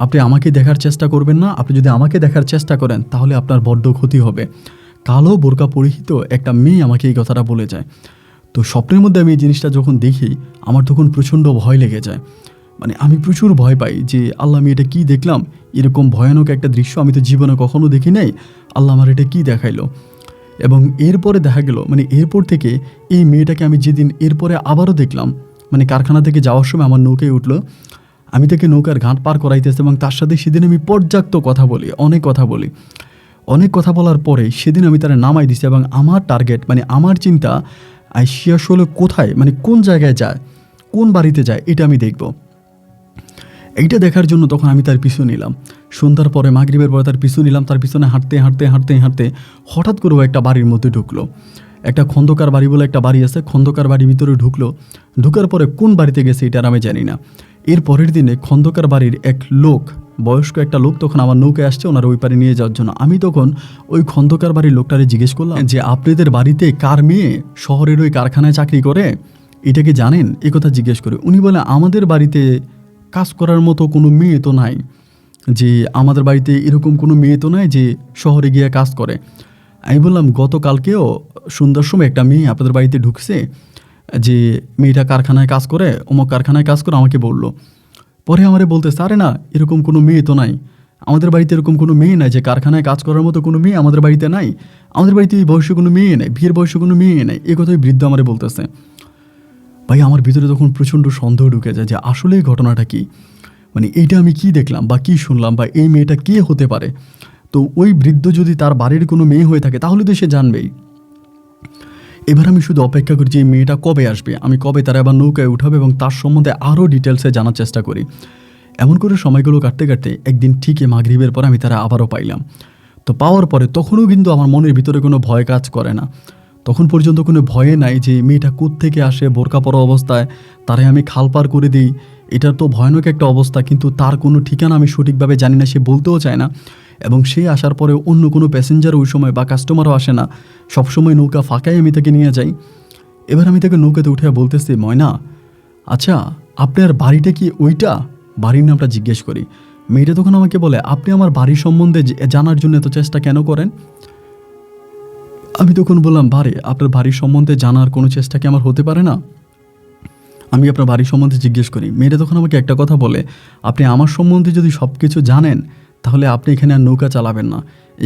আপনি আমাকে দেখার চেষ্টা করবেন না, আপনি যদি আমাকে দেখার চেষ্টা করেন তাহলে আপনার বড্ড ক্ষতি হবে। কালো বোরকা পরিহিত একটা মেয়ে আমাকে এই কথাটা বলে যায়। তো স্বপ্নের মধ্যে আমি এই জিনিসটা যখন দেখি আমার তখন প্রচণ্ড ভয় লেগে যায়, মানে আমি প্রচুর ভয় পাই যে আল্লাহ আমি এটা কী দেখলাম, এরকম ভয়ানক একটা দৃশ্য আমি তো জীবনে কখনো দেখি নাই, আল্লাহ আমার এটা কী দেখাইলো। এবং এরপরে দেখা গেল মানে এরপর থেকে এই মেয়েটাকে আমি যেদিন এরপরে আবারও দেখলাম, মানে কারখানা থেকে যাওয়ার সময় আমার নৌকায় উঠলো, আমি তাকে নৌকার ঘাট পার করাইতেছি এবং তার সাথে সেদিন আমি পর্যাপ্ত কথা বলি, অনেক কথা বলার পরে সেদিন আমি তারা নামাই দিছি। এবং আমার টার্গেট মানে আমার চিন্তা সে আসলে কোথায়, মানে কোন জায়গায় যায়, কোন বাড়িতে যায় এটা আমি দেখব। এইটা দেখার জন্য তখন আমি তার পিছু নিলাম। সন্ধ্যার পরে মাগরিবের পরে তার পিছু নিলাম, তার পিছনে হাঁটতে হাঁটতে হাঁটতে হাঁটতে হঠাৎ করে ও একটা বাড়ির মধ্যে ঢুকলো। একটা খন্দকার বাড়ি বলে একটা বাড়ি আছে, খন্দকার বাড়ির ভিতরে ঢুকলো। ঢুকার পরে কোন বাড়িতে গেছে এটা আমি জানি না। এর পরের দিনে খন্দকার বাড়ির এক লোক, বয়স্ক একটা লোক তখন আমার নৌকায় আসছে ওনার ওই পারে নিয়ে যাওয়ার জন্য। আমি তখন ওই খন্দকার বাড়ির লোকটারে জিজ্ঞেস করলাম যে আপনাদের বাড়িতে কার মেয়ে শহরের ওই কারখানায় চাকরি করে, এটাকে জানেন, এ কথা জিজ্ঞেস করে। উনি বলে আমাদের বাড়িতে কাজ করার মতো কোনো মেয়ে তো নাই, যে আমাদের বাড়িতে এরকম কোনো মেয়ে তো নাই যে শহরে গিয়ে কাজ করে। আমি বললাম গতকালকেও সন্ধ্যার সময় একটা মেয়ে আপনাদের বাড়িতে ঢুকছে, যে মেয়েটা কারখানায় কাজ করে, অমুক কারখানায় কাজ করে আমাকে বললো। পরে আমারে বলতেছে আরে না, এরকম কোনো মেয়ে তো নাই, আমাদের বাড়িতে এরকম কোনো মেয়ে নাই যে কারখানায় কাজ করার মতো কোনো মেয়ে আমাদের বাড়িতে নাই, আমাদের বাড়িতে এই বয়সে কোনো মেয়ে নেই, বিয়ের বয়সে কোনো মেয়ে নেই, এ কথাই বৃদ্ধ আমারে বলতেছে। ভাই আমার ভিতরে তখন প্রচণ্ড সন্দেহ ঢুকে যায় যে আসলে এই ঘটনাটা কি, মানে এইটা আমি কি দেখলাম বা কি শুনলাম বা এই মেয়েটা কে হতে পারে। তো ওই বৃদ্ধ যদি তার বাড়ির কোনো মেয়ে হয়ে থাকে তাহলে তো সে জানবেই। এবার আমি শুধু অপেক্ষা করি যে এই মেয়েটা কবে আসবে, আমি কবে তারা আবার নৌকায় উঠাবে এবং তার সম্বন্ধে আরও ডিটেলসে জানার চেষ্টা করি। এমন করে সময়গুলো কাটতে কাটতে একদিন ঠিকই মাগরিবের পর আমি তারা আবারও পাইলাম। তো পাওয়ার পরে তখনও কিন্তু আমার মনের ভিতরে কোনো ভয় কাজ করে না, তখন পর্যন্ত কোনো ভয়ে নাই যে মেয়েটা কোত্থেকে আসে বোরকা পরা অবস্থায়, তারে আমি খাল পার করে দিই, এটার তো ভয়ানক একটা অবস্থা, কিন্তু তার কোনো ঠিকানা আমি সঠিকভাবে জানি না, সে বলতেও চায় না। এবং সে আসার পরে অন্য কোনো প্যাসেঞ্জার ওই সময় বা কাস্টমারও আসে না, সবসময় নৌকা ফাঁকাই আমি তাকে নিয়ে যাই। এবার আমি তাকে নৌকাতে উঠে বলতেছি ময়না, আচ্ছা আপনার বাড়িটা কি ওইটা, বাড়ির নামটা জিজ্ঞেস করি। মেয়েটা তখন আমাকে বলে আপনি আমার বাড়ির সম্বন্ধে জানার জন্য এত চেষ্টা কেন করেন। আমি তখন বললাম বারে আপনার বাড়ির সম্বন্ধে জানার কোনো চেষ্টা কি আমার হতে পারে না, আমি আপনার বাড়ির সম্বন্ধে জিজ্ঞেস করি। মেয়েটা তখন আমাকে একটা কথা বলে, আপনি আমার সম্বন্ধে যদি সব কিছু জানেন তাহলে আপনি এখানে আর নৌকা চালাবেন না,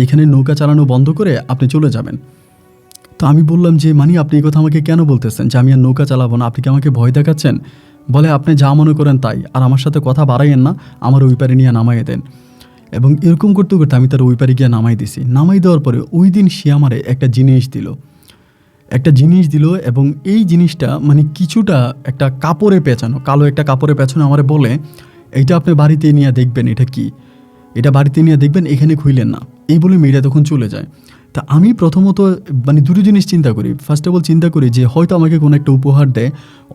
এখানে নৌকা চালানো বন্ধ করে আপনি চলে যাবেন। তো আমি বললাম যে মানে আপনি এই কথা আমাকে কেন বলতেছেন যে আমি আর নৌকা চালাবো না, আপনি কি আমাকে ভয় দেখাচ্ছেন। বলে আপনি যা মনে করেন তাই, আর আমার সাথে কথা বাড়াইয়েন না, আমার ওই পারে নিয়ে নামাইয়ে দেন। এবং এরকম করতে করতে আমি তার ওই পারে গিয়ে নামাই দিছি। নামাই দেওয়ার পরে ওই দিন সে আমারে একটা জিনিস দিল এবং এই জিনিসটা মানে কিছুটা একটা কাপড়ে পেঁচানো, কালো একটা কাপড়ে পেঁচানো, আমারে বলে এইটা আপনি বাড়িতে নিয়ে দেখবেন, এটা কি, এটা বাড়িতে নিয়ে দেখবেন, এখানে খুইলেন না, এই বলে মেয়েটা তখন চলে যায়। তা আমি প্রথমত মানে দুটো জিনিস চিন্তা করি। ফার্স্ট অফ অল চিন্তা করি যে হয়তো আমাকে কোনো একটা উপহার দেয়,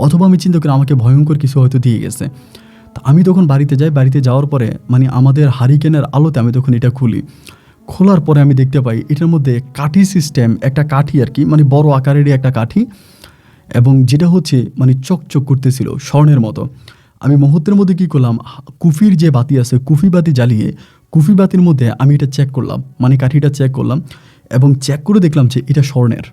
অথবা আমি চিন্তা করি আমাকে ভয়ঙ্কর কিছু হয়তো দিয়ে গেছে। তা আমি তখন বাড়িতে যাই, বাড়িতে যাওয়ার পরে মানে আমাদের হারিকেনের আলোতে আমি তখন এটা খুলি। খোলার পরে আমি দেখতে পাই এটার মধ্যে কাঠি সিস্টেম, একটা কাঠি আর কি, মানে বড় আকারেরই একটা কাঠি, এবং যেটা হচ্ছে মানে চকচক করতেছিল স্বর্ণের মতো। আমি মুহূর্তের মধ্যে কী করলাম, কুফির যে বাতি আছে কুফি বাতি জ্বালিয়ে কুফি বাতির মধ্যে আমি এটা চেক করলাম, মানে কাঠিটা চেক করলাম এবং চেক করে দেখলাম যে এটা স্বর্ণের।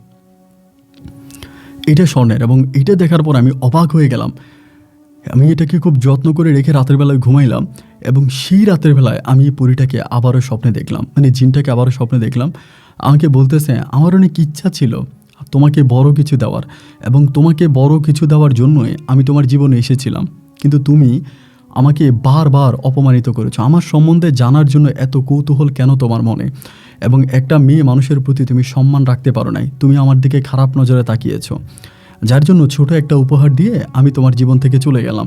এটা স্বর্ণের, এবং এটা দেখার পর আমি অবাক হয়ে গেলাম। আমি এটাকে খুব যত্ন করে রেখে রাতের বেলায় ঘুমাইলাম, এবং সেই রাতের বেলায় আমি এই পরীটাকে আবারও স্বপ্নে দেখলাম, মানে জিনটাকে আবারও স্বপ্নে দেখলাম। আমাকে বলতেছে আমার অনেক ইচ্ছা ছিল তোমাকে বড় কিছু দেওয়ার, এবং তোমাকে বড় কিছু দেওয়ার জন্যই আমি তোমার জীবনে এসেছিলাম, কিন্তু তুমি আমাকে বারবার অপমানিত করেছো। আমার সম্বন্ধে জানার জন্য এত কৌতূহল কেন তোমার মনে, এবং একটা মেয়ে মানুষের প্রতি তুমি সম্মান রাখতে পারো নাই, তুমি আমার দিকে খারাপ নজরে তাকিয়েছো, যার জন্য ছোট একটা উপহার দিয়ে আমি তোমার জীবন থেকে চলে গেলাম।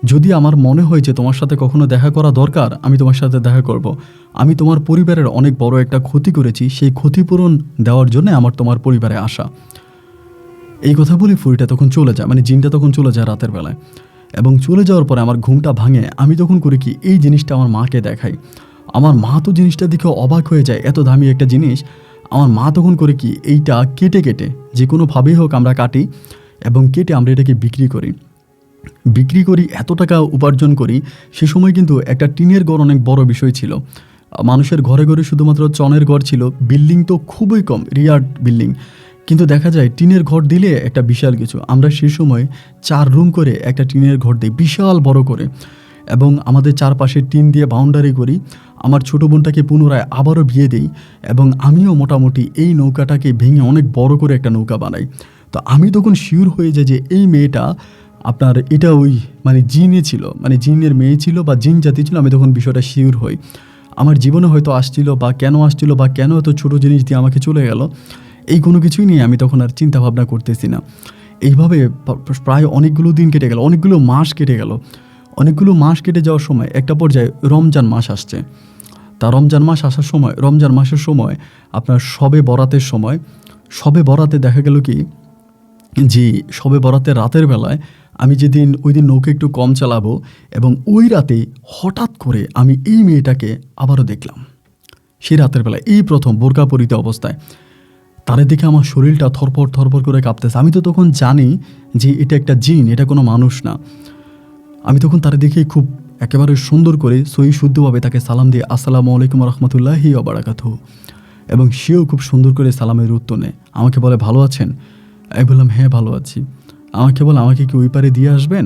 যদি আমার মনে হয় যে তোমার সাথে কখনো দেখা করা দরকার, আমি তোমার সাথে দেখা করব। আমি তোমার পরিবারের অনেক বড় একটা ক্ষতি করেছি, সেই ক্ষতিপূরণ দেওয়ার জন্য আমার তোমার পরিবারে আসা। এই কথা বলে ফুরিটা তখন চলে যায়, মানে জিনটা তখন চলে যায় রাতের বেলায়, এবং চলে যাওয়ার পরে আমার ঘুমটা ভাঙে। আমি তখন করি কি, এই জিনিসটা আমার মাকে দেখাই। আমার মা তো জিনিসটা দেখে অবাক হয়ে যায়, এত দামি একটা জিনিস। আমার মা তখন করে কি, এইটা কেটে কেটে যে কোনোভাবেই হোক আমরা কাটি, এবং কেটে আমরা এটাকে বিক্রি করি, এত টাকা উপার্জন করি। সে সময় কিন্তু একটা টিনের ঘর অনেক বড় বিষয় ছিল। মানুষের ঘরে ঘরে শুধুমাত্র চনের ঘর ছিল, বিল্ডিং তো খুবই কম, রিয়ার্ড বিল্ডিং, কিন্তু দেখা যায় টিনের ঘর দিলে একটা বিশাল কিছু। আমরা সে সময় 4 রুম করে একটা টিনের ঘর দিই, বিশাল বড় করে, এবং আমাদের চারপাশে টিন দিয়ে বাউন্ডারি করি। আমার ছোটো বোনটাকে পুনরায় আবারও বিয়ে দিই, এবং আমিও মোটামুটি এই নৌকাটাকে ভেঙে অনেক বড় করে একটা নৌকা বানাই। তো আমি তখন শিওর হয়ে যাই যে এই মেয়েটা আপনার এটা ওই মানে জিনে ছিল, মানে জিনের মেয়ে ছিল বা জিন জাতি ছিল। আমি তখন বিষয়টা শিওর হই। আমার জীবনে হয়তো আসছিল বা কেন এত ছোটো জিনিস দিয়ে আমাকে চলে গেল, এই কোনো কিছুই নিয়ে আমি তখন আর চিন্তা ভাবনা করতেছি না। এইভাবে প্রায় অনেকগুলো দিন কেটে গেল, অনেকগুলো মাস কেটে যাওয়ার সময় একটা পর্যায়ে রমজান মাস আসছে। তা রমজান মাসের সময় আপনার শবে বরাতে দেখা গেল কি, যে শবে বরাতের রাতের বেলায় আমি ওই দিন নৌকা একটু কম চালাবো, এবং ওই রাতে হঠাৎ করে আমি এই মেয়েটাকে আবারও দেখলাম। সেই রাতের বেলায় এই প্রথম বোরকা পরিহিত অবস্থায় তারে দেখে আমার শরীরটা থরপর করে কাঁপতেছে। আমি তো তখন জানি যে এটা একটা জিন, এটা কোনো মানুষ না। আমি তখন তারে দেখে খুব একেবারে সুন্দর করে সহি শুদ্ধভাবে তাকে সালাম দিয়ে আসসালামু আলাইকুম রহমতুল্লাহি ওয়া বারাকাতুহু, এবং সেও খুব সুন্দর করে সালামের উত্তর নেয়। আমাকে বলে ভালো আছেন? আমি বললাম হ্যাঁ ভালো আছি। আমাকে বলে আমাকে কি ওই পারে দিয়ে আসবেন?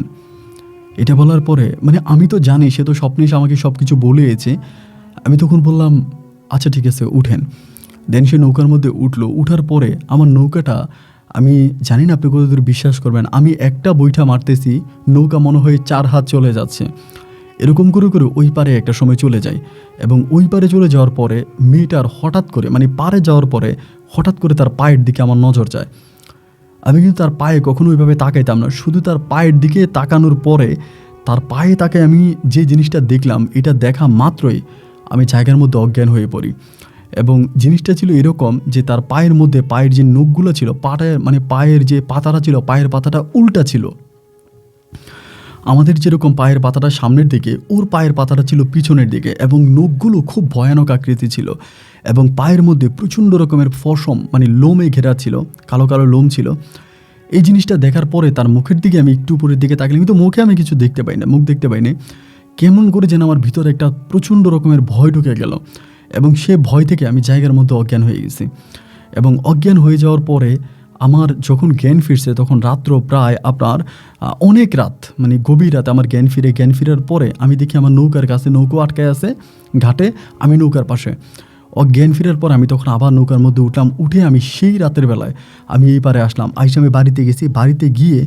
এটা বলার পরে মানে আমি তো জানি সে তো স্বপ্নে এসে আমাকে সব কিছু বলেছে। আমি তখন বললাম আচ্ছা ঠিক আছে উঠেন। দেন সে নৌকার মধ্যে উঠার পরে আমার নৌকাটা, আমি জানি না আপনি কতদূর বিশ্বাস করবেন, আমি একটা বৈঠা মারতেছি, নৌকা মনে হয় 4 হাত চলে যাচ্ছে। এরকম করে ওই পারে একটা সময় চলে যায়, এবং ওই পারে চলে যাওয়ার পরে মেয়েটার হঠাৎ করে মানে পারে যাওয়ার পরে হঠাৎ করে তার পায়ের দিকে আমার নজর যায়। আমি কিন্তু তার পায়ে কখনো ওইভাবে তাকাইতাম না, শুধু তার পায়ের দিকে তাকানোর পরে তার পায়ে তাকায় আমি যে জিনিসটা দেখলাম, এটা দেখা মাত্রই আমি জায়গার মধ্যে অজ্ঞান হয়ে পড়ি। এবং জিনিসটা ছিল এরকম যে তার পায়ের মধ্যে পায়ের যে নখগুলো ছিল, পায়ের যে পাতাটা ছিল, পায়ের পাতাটা উল্টা ছিল। আমাদের যেরকম পায়ের পাতাটা সামনের দিকে, ওর পায়ের পাতাটা ছিল পিছনের দিকে, এবং নখগুলো খুব ভয়ানক আকৃতি ছিল, এবং পায়ের মধ্যে প্রচণ্ড রকমের পশম মানে লোমে ঘেরা ছিল, কালো কালো লোম ছিল। এই জিনিসটা দেখার পরে তার মুখের দিকে আমি একটু উপরের দিকে তাকলাম, কিন্তু মুখ দেখতে পাই না। কেমন করে যেন আমার ভিতরে একটা প্রচণ্ড রকমের ভয় ঢুকে গেল, এবং সে ভয় থেকে আমি জায়গার মধ্যে অজ্ঞান হয়ে গেছি। এবং অজ্ঞান হয়ে যাওয়ার পরে আমার যখন জ্ঞান ফিরছে তখন রাত্র প্রায় আপনার অনেক রাত, মানে গভীর রাত আমার জ্ঞান ফিরার পরে আমি দেখি আমার নৌকার কাছে নৌকো আটকায় আছে ঘাটে, আমি নৌকার পাশে। অজ্ঞান ফিরার পর আমি তখন আবার নৌকার মধ্যে উঠে আমি সেই রাতের বেলায় আমি এই পারে আসলাম। আমি বাড়িতে গেছি, বাড়িতে গিয়ে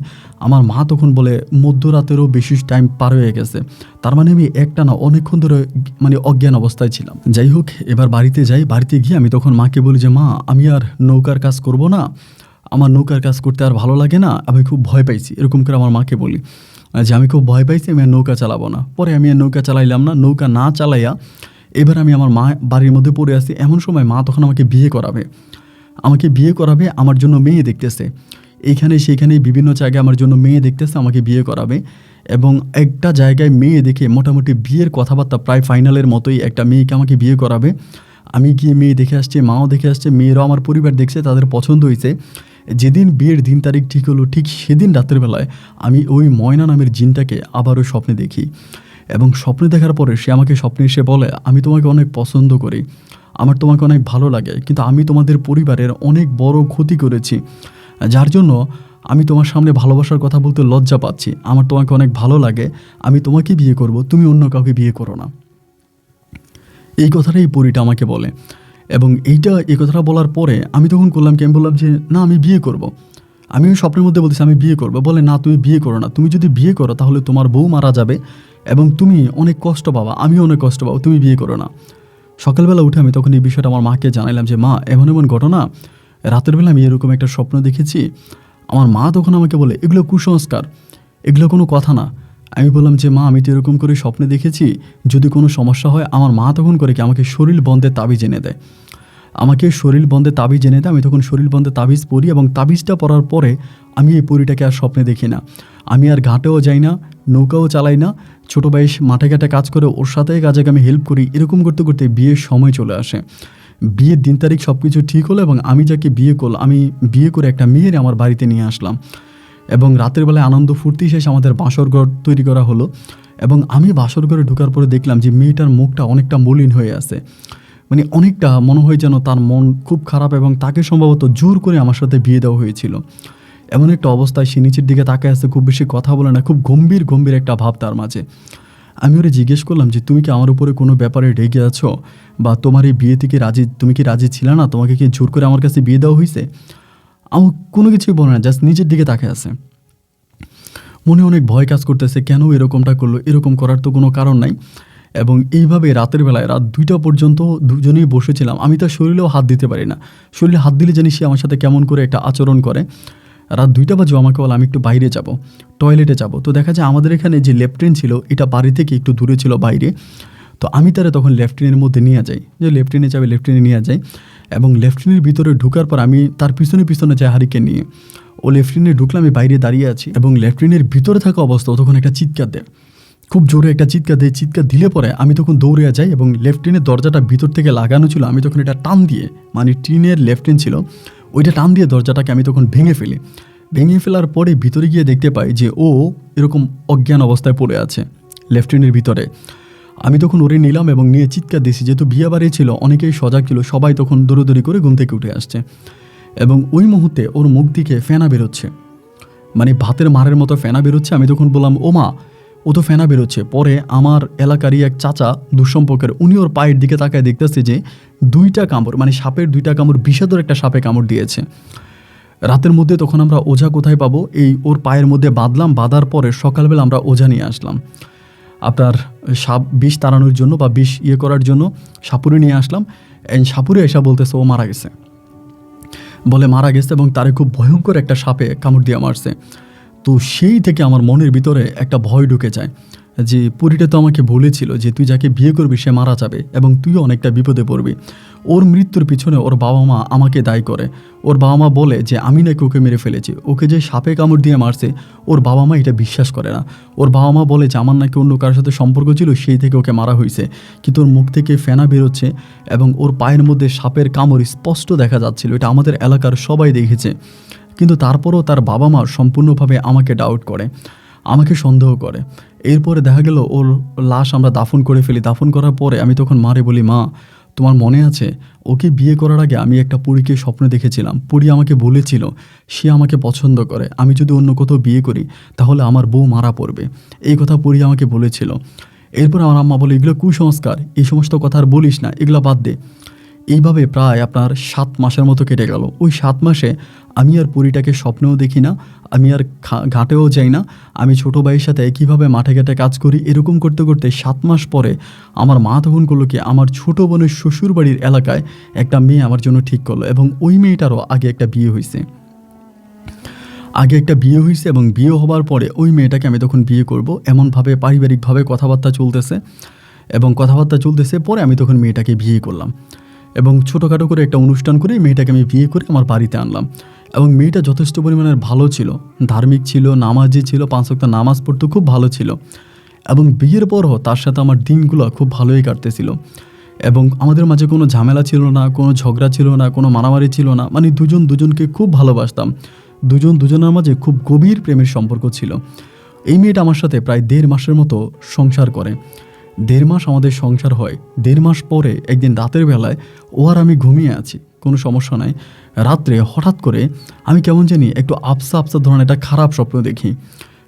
আমার মা তখন বলে মধ্যরাতেরও বেশি টাইম পার হয়ে গেছে, তার মানে আমি একটা না অনেকক্ষণ ধরে মানে অজ্ঞান অবস্থায় ছিলাম। যাই হোক, এবার বাড়িতে যাই, বাড়িতে গিয়ে আমি তখন মাকে বলি যে মা আমি আর নৌকার কাজ করব না, আমার নৌকার কাজ করতে আর ভালো লাগে না, আমি খুব ভয় পাইছি। এরকম করে আমার মাকে বলি যে আমি খুব ভয় পাইছি, আমি আর নৌকা চালাবো না। পরে আমি আর নৌকা চালাইলাম না, নৌকা না চালাইয়া এবার আমি আমার মা বাড়ির মধ্যে পড়ে আছি। এমন সময় মা তখন আমাকে বিয়ে করাবে, আমার জন্য মেয়ে দেখতেছে, এইখানে সেইখানে বিভিন্ন জায়গায় আমার জন্য মেয়ে দেখতেছে, আমাকে বিয়ে করাবে। এবং একটা জায়গায় মেয়ে দেখে মোটামুটি বিয়ের কথাবার্তা প্রায় ফাইনালের মতোই, একটা মেয়েকে আমাকে বিয়ে করাবে। আমি গিয়ে মেয়ে দেখে আসছি, মাও দেখে আসছে, মেয়েরাও আমার পরিবার দেখছে, তাদের পছন্দ হয়েছে। যেদিন বিয়ের দিন তারিখ ঠিক হলো, ঠিক সেদিন রাতের বেলায় আমি ওই ময়না নামের জিনটাকে আবারও স্বপ্নে দেখি। এবং স্বপ্নে দেখার পরে সে আমাকে স্বপ্নে এসে বলে আমি তোমাকে অনেক পছন্দ করি, আমার তোমাকে অনেক ভালো লাগে, কিন্তু আমি তোমাদের পরিবারের অনেক বড় ক্ষতি করেছি। যার জন্য আমি তোমার সামনে ভালোবাসার কথা বলতে লজ্জা পাচ্ছি। আমার তোমাকে অনেক ভালো লাগে, আমি তোমাকে বিয়ে করব, তুমি অন্য কাউকে বিয়ে করো না। এই কথাটাই এই পরীটা আমাকে বলে। এবং এই কথাটা বলার পরে আমি তখন করলাম কি, আমি বললাম যে না, আমি বিয়ে করব। আমিও স্বপ্নের মধ্যে বলতেছি আমি বিয়ে করবো। বলে না, তুমি বিয়ে করো না, তুমি যদি বিয়ে করো তাহলে তোমার বউ মারা যাবে এবং তুমি অনেক কষ্ট পাবা, আমিও অনেক কষ্ট পাবো, তুমি বিয়ে করো না। সকালবেলা উঠে আমি তখন এই বিষয়টা আমার মাকে জানাইলাম যে মা, এমন এমন ঘটনা, রাতের বেলা আমি এরকম একটা স্বপ্ন দেখেছি। আমার মা তখন আমাকে বলে এগুলো কুসংস্কার, এগুলো কোনো কথা না। আমি বললাম যে মা, আমি তো এরকম করে স্বপ্নে দেখেছি, যদি কোনো সমস্যা হয়। আমার মা তখন করে কি আমাকে শরীর বন্ধে তাবিজ এনে দেয়, আমাকে শরীর বন্ধে তাবিজ এনে দেয়। আমি তখন শরীর বন্ধে তাবিজ পরি এবং তাবিজটা পরার পরে আমি এই পরীটাকে আর স্বপ্নে দেখি না। আমি আর ঘাটেও যাই না, নৌকাও চালাই না, ছোটো ভাই মাঠে ঘাটে কাজ করে ওর সাথে কাজে আমি হেল্প করি। এরকম করতে করতে বিয়ের সময় চলে আসে। বিয়ের দিন তারিখ সব কিছু ঠিক হলো এবং আমি যাকে বিয়ে করলাম, আমি বিয়ে করে একটা মেয়ের আমার বাড়িতে নিয়ে আসলাম। এবং রাতের বেলায় আনন্দ ফুর্তি শেষে আমাদের বাসর ঘর তৈরি করা হলো। এবং আমি বাসর ঘরে ঢোকার পরে দেখলাম যে মেয়েটার মুখটা অনেকটা মলিন হয়ে আছে, মানে অনেকটা মনে হয় যেন তার মন খুব খারাপ এবং তাকে সম্ভবত জোর করে আমার সাথে বিয়ে দেওয়া হয়েছিল। এমন একটা অবস্থায় সে নিচের দিকে তাকায় আছে, খুব বেশি কথা বলে না, খুব গম্ভীর গম্ভীর একটা ভাব তার মাঝে। আমি ওরে জিজ্ঞেস করলাম যে তুমি কি আমার উপরে কোনো ব্যাপারে রেগে আছো, বা তোমার এই বিয়ে থেকে তুমি কি রাজি ছিলে না, তোমাকে কি জোর করে আমার কাছে বিয়ে দেওয়া হয়েছে? আমার কোনো কিছুই বলে না, জাস্ট নিজের দিকে তাকায় আছে। মনে অনেক ভয় কাজ করতেছে, কেন এরকমটা করলো, এরকম করার তো কোনো কারণ নাই। এবং এইভাবে রাতের বেলায় রাত 2টা পর্যন্ত দুজনেই বসেছিলাম। আমি তার শরীরেও হাত দিতে পারি না, শরীরে হাত দিলে জানি সে আমার সাথে কেমন করে একটা আচরণ করে। রাত 2টা বাজেও আমাকে বলে আমি একটু বাইরে যাব, টয়লেটে যাব। তো দেখা যায় আমাদের এখানে যে লেফটেন্ট ছিল এটা বাড়ি থেকে একটু দূরে ছিল বাইরে। তো আমি তারা তখন লেফটেনের মধ্যে নিয়ে যাই, যে লেফটেনে যাবে, লেফটেনে নিয়ে যাই। এবং লেফটেনের ভিতরে ঢুকার পর আমি তার পিছনে পিছনে যাই হারিকে নিয়ে। ও লেফটেনে ঢুকলে আমি বাইরে দাঁড়িয়ে আছি এবং লেফটেনের ভিতরে থাকা অবস্থা ও তখন একটা চিৎকার দেয়, খুব জোরে একটা চিৎকার দেয়। চিৎকার দিলে পরে আমি তখন দৌড়ে যাই এবং লেফটেনের দরজাটা ভিতর থেকে লাগানো ছিল, আমি তখন এটা টান দিয়ে, মানে টিনের লেফটেন ছিল, ওইটা টান দিয়ে দরজাটাকে আমি তখন ভেঙে ফেলি। ভেঙে ফেলার পরে ভিতরে গিয়ে দেখতে পাই যে ও এরকম অজ্ঞান অবস্থায় পড়ে আছে লেফটেনের ভিতরে। আমি তখন ওরে নিলাম এবং নিয়ে চিৎকার দিয়েছি, যেহেতু বিয়ে বাড়ি ছিল, অনেকেই সজাগ ছিল, সবাই তখন দৌড়োদৌড়ি করে ঘুম থেকে উঠে আসছে। এবং ওই মুহূর্তে ওর মুখ দিকে ফেনা বেরোচ্ছে, মানে ভাতের মারের মতো ফেনা বেরোচ্ছে। আমি তখন বললাম ও মা, ও তো ফেনা বেরোচ্ছে। পরে আমার এলাকারই এক চাচা দুঃসম্পর্কের, উনি ওর পায়ের দিকে তাকায় দেখতেছে যে 2টা কামড়, মানে সাপের 2টা কামড়, বিষাদর একটা সাপে কামড় দিয়েছে। রাতের মধ্যে তখন আমরা ওঝা কোথায় পাবো, এই ওর পায়ের মধ্যে বাঁধলাম। বাঁধার পরে সকালবেলা আমরা ওঝা নিয়ে আসলাম আপনার সাপ বিষ তাড়ানোর জন্য বা বিষ করার জন্য সাপুরে নিয়ে আসলাম। এই সাপুরে এসে বলতেছে ও মারা গেছে, বলে মারা গেছে এবং তারে খুব ভয়ঙ্কর একটা সাপে কামড় দিয়ে মারছে। তো সেই থেকে আমার মনের ভিতরে একটা ভয় ঢুকে যায় যে পরীটা তো আমাকে বলেছিল যে তুই যাকে বিয়ে করবি সে মারা যাবে এবং তুইও অনেকটা বিপদে পড়বি। ওর মৃত্যুর পিছনে ওর বাবা মা আমাকে দায়ী করে। ওর বাবা মা বলে যে আমি নাকি ওকে মেরে ফেলেছি, ওকে যে সাপে কামড় দিয়ে মারছে ওর বাবা মা এটা বিশ্বাস করে না। ওর বাবা মা বলে যে আমার নাকি অন্য কারোর সাথে সম্পর্ক ছিল, সেই থেকে ওকে মারা হয়েছে। কিন্তু ওর মুখ থেকে ফেনা বেরোচ্ছে এবং ওর পায়ের মধ্যে সাপের কামড় স্পষ্ট দেখা যাচ্ছিল, এটা আমাদের এলাকার সবাই দেখেছে। কিন্তু তারপরও তার বাবা মা সম্পূর্ণভাবে আমাকে ডাউট করে, আমাকে সন্দেহ করে। এরপরে দেখা গেল ওর লাশ আমরা দাফন করে ফেলি। দাফন করার পরে আমি তখন মারে বলি, মা তোমার মনে আছে ওকে বিয়ে করার আগে আমি একটা পরীকে স্বপ্নে দেখেছিলাম, পরী আমাকে বলেছিল সে আমাকে পছন্দ করে, আমি যদি অন্য কোথাও বিয়ে করি তাহলে আমার বউ মারা পড়বে, এই কথা পরী আমাকে বলেছিল। এরপর আমার আম্মা বলে এগুলো কুসংস্কার, এই সমস্ত কথা আর বলিস না, এগুলো বাদ দে। এইভাবে প্রায় আপনার 7 মাসের মতো কেটে গেল। ওই 7 মাসে আমি আর পরীটাকে স্বপ্নেও দেখি না, আমি আর ঘাটেও যাই না, আমি ছোটো ভাইয়ের সাথে কীভাবে মাঠে ঘাটে কাজ করি। এরকম করতে করতে 7 মাস পরে আমার মা তখন করলো কি, আমার ছোটো বোনের শ্বশুর বাড়ির এলাকায় একটা মেয়ে আমার জন্য ঠিক করলো এবং ওই মেয়েটারও আগে একটা বিয়ে হয়েছে। এবং বিয়ে হবার পরে ওই মেয়েটাকে আমি তখন বিয়ে করব এমনভাবে পারিবারিকভাবে কথাবার্তা চলতেছে পরে আমি তখন মেয়েটাকে বিয়ে করলাম এবং ছোটোখাটো করে একটা অনুষ্ঠান করে মেয়েটাকে আমি বিয়ে করে আমার বাড়িতে আনলাম। এবং মেয়েটা যথেষ্ট পরিমাণের ভালো ছিল, ধার্মিক ছিল, নামাজি ছিল, 5 ওয়াক্ত নামাজ পড়তে খুব ভালো ছিল। এবং বিয়ের পরও তার সাথে আমার দিনগুলো খুব ভালোই কাটতেছিল এবং আমাদের মাঝে কোনো ঝামেলা ছিল না, কোনো ঝগড়া ছিল না, কোনো মারামারি ছিল না, মানে দুজন দুজনকে খুব ভালোবাসতাম, দুজন দুজনের মাঝে খুব গভীর প্রেমের সম্পর্ক ছিল। এই মেয়েটা আমার সাথে প্রায় 1.5 মাসের মতো সংসার করে। 1.5 মাস আমাদের সংসার হয়। 1.5 মাস পরে একদিন রাতের বেলায় ও আর আমি ঘুমিয়ে আছি, কোনো সমস্যা নাই। রাত্রে হঠাৎ করে আমি কেমন জানি একটু আবসা আবসা ধরনের একটা খারাপ স্বপ্ন দেখি।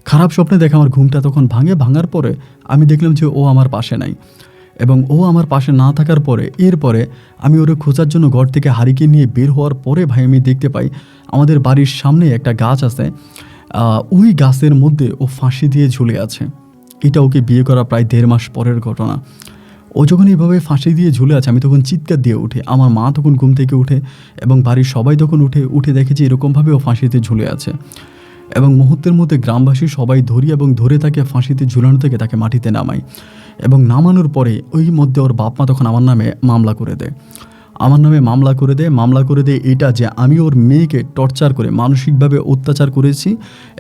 খারাপ স্বপ্নে দেখে আমার ঘুমটা তখন ভাঙার পরে আমি দেখলাম যে ও আমার পাশে নাই, এবং ও আমার পাশে না থাকার পরে এরপরে আমি ওরে খোঁজার জন্য ঘর থেকে হারিকে নিয়ে বের হওয়ার পরে ভাই আমি দেখতে পাই আমাদের বাড়ির সামনে একটা গাছ আছে, ওই গাছের মধ্যে ও ফাঁসি দিয়ে ঝুলে আছে। এটা ওকে বিয়ে করা প্রায় 1.5 মাস পরের ঘটনা। ও যখন এইভাবে ফাঁসি দিয়ে ঝুলে আছে আমি তখন চিৎকার দিয়ে উঠে, আমার মা তখন ঘুম থেকে উঠে এবং বাড়ির সবাই তখন উঠে দেখে যে এরকমভাবে ও ফাঁসিতে ঝুলে আছে। এবং মুহূর্তের মধ্যে গ্রামবাসী সবাই ধরে তাকে ফাঁসিতে ঝুলানো থেকে তাকে মাটিতে নামায়, এবং নামানোর পরে ওই মধ্যে ওর বাপ মা তখন আমার নামে মামলা করে দেয়। মামলা করে দেয় এটা যে আমি ওর মেয়েকে টর্চার করে মানসিকভাবে অত্যাচার করেছি,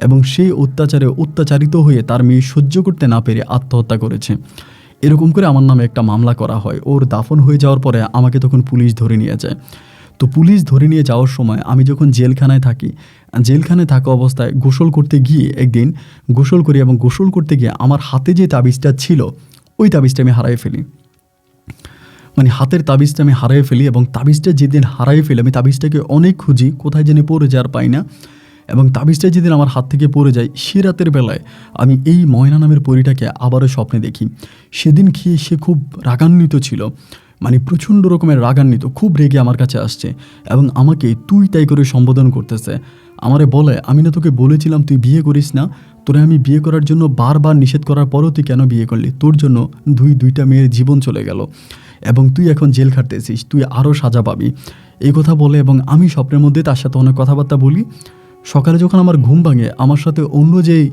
এবং সেই অত্যাচারে অত্যাচারিত হয়ে তার মেয়ে সহ্য করতে না পেরে আত্মহত্যা করেছে। এরকম করে আমার নামে একটা মামলা করা হয়। ওর দাফন হয়ে যাওয়ার পরে আমাকে তখন পুলিশ ধরে নিয়ে যায়। তো পুলিশ ধরে নিয়ে যাওয়ার সময় আমি যখন জেলখানায় থাকা অবস্থায় গোসল করতে গিয়ে একদিন গোসল করি, এবং গোসল করতে গিয়ে আমার হাতে যে তাবিজটা ছিল ওই তাবিজটা আমি হারিয়ে ফেলি। মানে হাতের তাবিজটা আমি হারিয়ে ফেলি, এবং তাবিজটা যেদিন হারিয়ে ফেলি আমি তাবিজটাকে অনেক খুঁজি, কোথায় জানি পড়ে যায় আর পাই না। এবং তাবিজটা যেদিন আমার হাত থেকে পড়ে যায় সে রাতের বেলায় আমি এই ময়না নামের পরীটাকে আবারও স্বপ্নে দেখি। সেদিন খেয়ে সে খুব রাগান্বিত ছিল, মানে প্রচণ্ড রকমের রাগান্বিত, খুব রেগে আমার কাছে আসছে এবং আমাকে তুই তাই করে সম্বোধন করতেছে। আমারে বলে, আমি না তোকে বলেছিলাম তুই বিয়ে করিস না, তোরে আমি বিয়ে করার জন্য বারবার নিষেধ করার পরও তুই কেন বিয়ে করলি? তোর জন্য দুইটা মেয়ের জীবন চলে গেল এবং তুই এখন জেল খাটতেছিস, তুই আরও সাজা পাবি, এই কথা বলে। এবং আমি স্বপ্নের মধ্যে তার সাথে অনেক কথাবার্তা বলি। সকালে যখন আমার ঘুম ভাঙে আমার সাথে অন্য যেই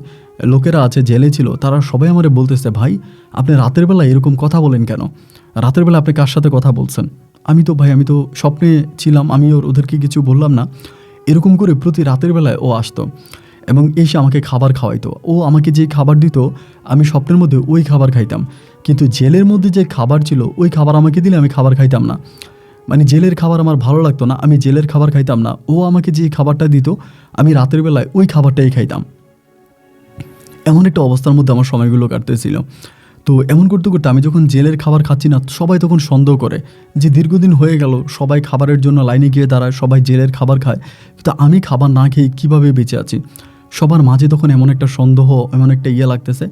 লোকেরা আছে জেলে ছিল তারা সবাই আমারে বলতেছে, ভাই আপনি রাতের বেলা এরকম কথা বলেন কেন? রাতের বেলা আপনি কার সাথে কথা বলছেন? আমি তো স্বপ্নে ছিলাম, আমি ওদেরকে কিছু বললাম না। এরকম করে প্রতি রাতের বেলায় ও আসতো এবং এসে আমাকে খাবার খাওয়াইতো। ও আমাকে যে খাবার দিত আমি স্বপ্নের মধ্যে ওই খাবার খাইতাম, কিন্তু জেলের মধ্যে যে খাবার ছিল ওই খাবার আমাকে দিলে আমি খাবার খাইতাম না। মানে জেলের খাবার আমার ভালো লাগতো না, আমি জেলের খাবার খাইতাম না। ও আমাকে যে খাবারটা দিত আমি রাতের বেলায় ওই খাবারটাই খাইতাম। এমন একটা অবস্থার মধ্যে আমার সময়গুলো কাটতেছিল। তো এমন করতে করতে আমি যখন জেলের খাবার খাচ্ছি না সবাই তখন সন্দেহ করে যে দীর্ঘদিন হয়ে গেল সবাই খাবারের জন্য লাইনে গিয়ে দাঁড়ায়, সবাই জেলের খাবার খায়, কিন্তু আমি খাবার না খেয়ে কীভাবে বেঁচে আছি? সবার মাঝে তখন এমন একটা সন্দেহ, এমন একটা লাগতেছে।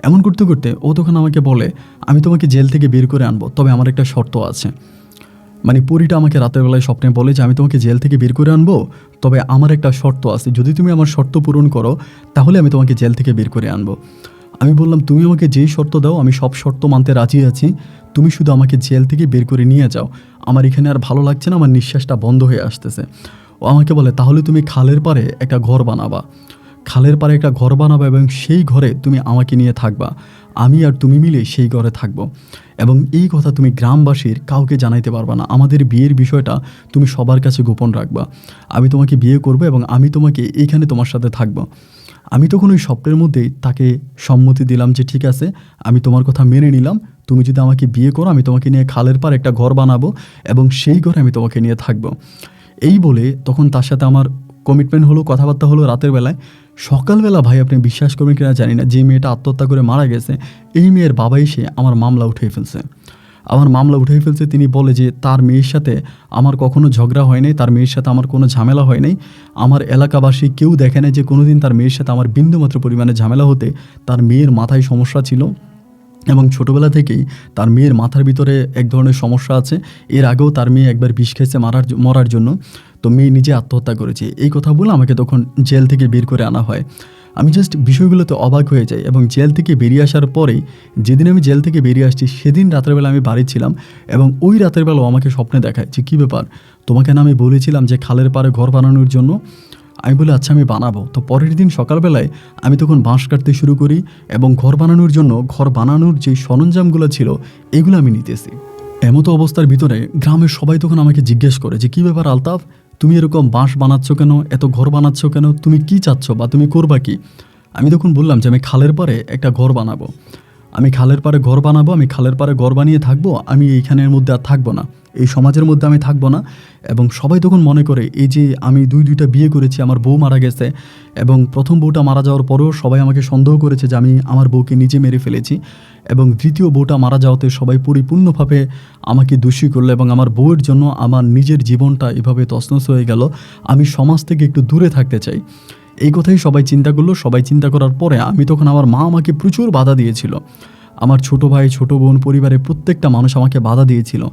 এমন করতে করতে ও তখন আমাকে বলে, আমি তোমাকে জেল থেকে বের করে আনবো, তবে আমার একটা শর্ত আছে। মানে পরীটা আমাকে রাতের বেলায় স্বপ্নে বলে যে আমি তোমাকে জেল থেকে বের করে আনবো, তবে আমার একটা শর্ত আছে, যদি তুমি আমার শর্ত পূরণ করো তাহলে আমি তোমাকে জেল থেকে বের করে আনবো। আমি বললাম, তুমি আমাকে যেই শর্ত দাও আমি সব শর্ত মানতে রাজি আছি, তুমি শুধু আমাকে জেল থেকে বের করে নিয়ে যাও, আমার এখানে আর ভালো লাগছে না, আমার নিঃশ্বাসটা বন্ধ হয়ে আসতেছে। ও আমাকে বলে, তাহলে তুমি খালের পাড়ে একটা ঘর বানাবা, এবং সেই ঘরে তুমি আমাকে নিয়ে থাকবা, আমি আর তুমি মিলে সেই ঘরে থাকবো, এবং এই কথা তুমি গ্রামবাসীর কাউকে জানাইতে পারবা না, আমাদের বিয়ের বিষয়টা তুমি সবার কাছে গোপন রাখবা, আমি তোমাকে বিয়ে করবো এবং আমি তোমাকে এইখানে তোমার সাথে থাকবো। আমি তখন ওই স্বপ্নের মধ্যেই তাকে সম্মতি দিলাম যে ঠিক আছে, আমি তোমার কথা মেনে নিলাম, তুমি যদি আমাকে বিয়ে করো আমি তোমাকে নিয়ে খালের পাড় একটা ঘর বানাবো এবং সেই ঘরে আমি তোমাকে নিয়ে থাকবো। এই বলে তখন তার সাথে আমার কমিটমেন্ট হলো, কথাবার্তা হলো রাতের বেলায়। সকালবেলা ভাই আপনি বিশ্বাস করবেন কিনা জানি না, যে মেয়েটা আত্মহত্যা করে মারা গেছে এই মেয়ের বাবা এসে আমার মামলা উঠিয়ে ফেলছে। তিনি বলে যে তার মেয়ের সাথে আমার কখনো ঝগড়া হয় নাই, তার মেয়ের সাথে আমার কোনো ঝামেলা হয় নাই, আমার এলাকাবাসী কেউ দেখে নাই যে কোনোদিন তার মেয়ের সাথে আমার বিন্দুমাত্র পরিমাণে ঝামেলা হতে। তার মেয়ের মাথায় সমস্যা ছিল এবং ছোটোবেলা থেকেই তার মেয়ের মাথার ভিতরে এক ধরনের সমস্যা আছে। এর আগেও তার মেয়ে একবার বিষ খেয়েছে মরার জন্য, তো মেয়ে নিজে আত্মহত্যা করেছে। এই কথা বলে আমাকে তখন জেল থেকে বের করে আনা হয়। আমি জাস্ট বিষয়গুলোতে অবাক হয়ে যাই এবং জেল থেকে বেরিয়ে আসার পরেই, যেদিন আমি জেল থেকে বেরিয়ে আসছি সেদিন রাতের বেলা আমি বাড়ি ছিলাম এবং ওই রাতের বেলাও আমাকে স্বপ্নে দেখায় যে কী ব্যাপার, তোমাকে না আমি বলেছিলাম যে খালের পাড়ে ঘর বানানোর জন্য? আমি বলি আচ্ছা আমি বানাবো। তো পরের দিন সকালবেলায় আমি তখন বাঁশ কাটতে শুরু করি এবং ঘর বানানোর যে সরঞ্জামগুলো ছিল এগুলো আমি নিতেছি। এমতো অবস্থার ভিতরে গ্রামের সবাই তখন আমাকে জিজ্ঞেস করে যে কী ব্যাপার আলতাফ, তুমি এরকম বাঁশ বানাচ্ছ কেন, এত ঘর বানাচ্ছ কেন, তুমি কি চাচ্ছ বা তুমি করবা কি? আমি তখন বললাম যে আমি খালের পাড়ে একটা ঘর বানাবো, আমি খালের পাড়ে ঘর বানিয়ে থাকবো, আমি এইখানের মধ্যে আর থাকবো না, এই সমাজের মধ্যে আমি থাকবো না। এবং সবাই তখন মনে করে এই যে আমি দুইটা বিয়ে করেছি, আমার বউ মারা গেছে, এবং প্রথম বউটা মারা যাওয়ার পরেও সবাই আমাকে সন্দেহ করেছে যে আমি আমার বউকে নিজে মেরে ফেলেছি, এবং দ্বিতীয় বউটা মারা যাওয়াতে সবাই পরিপূর্ণভাবে আমাকে দোষী করলো, এবং আমার বউয়ের জন্য আমার নিজের জীবনটা এভাবে তছনছ হয়ে গেল। আমি সমাজ থেকে একটু দূরে থাকতে চাই। এই কথাই সবাই চিন্তা করলো। সবাই চিন্তা করার পরে আমি তখন, আমার মা আমাকে প্রচুর বাধা দিয়েছিল, আমার ছোট ভাই ছোট বোন পরিবারের প্রত্যেকটা মানুষ আমাকে বাধা দিয়েছিল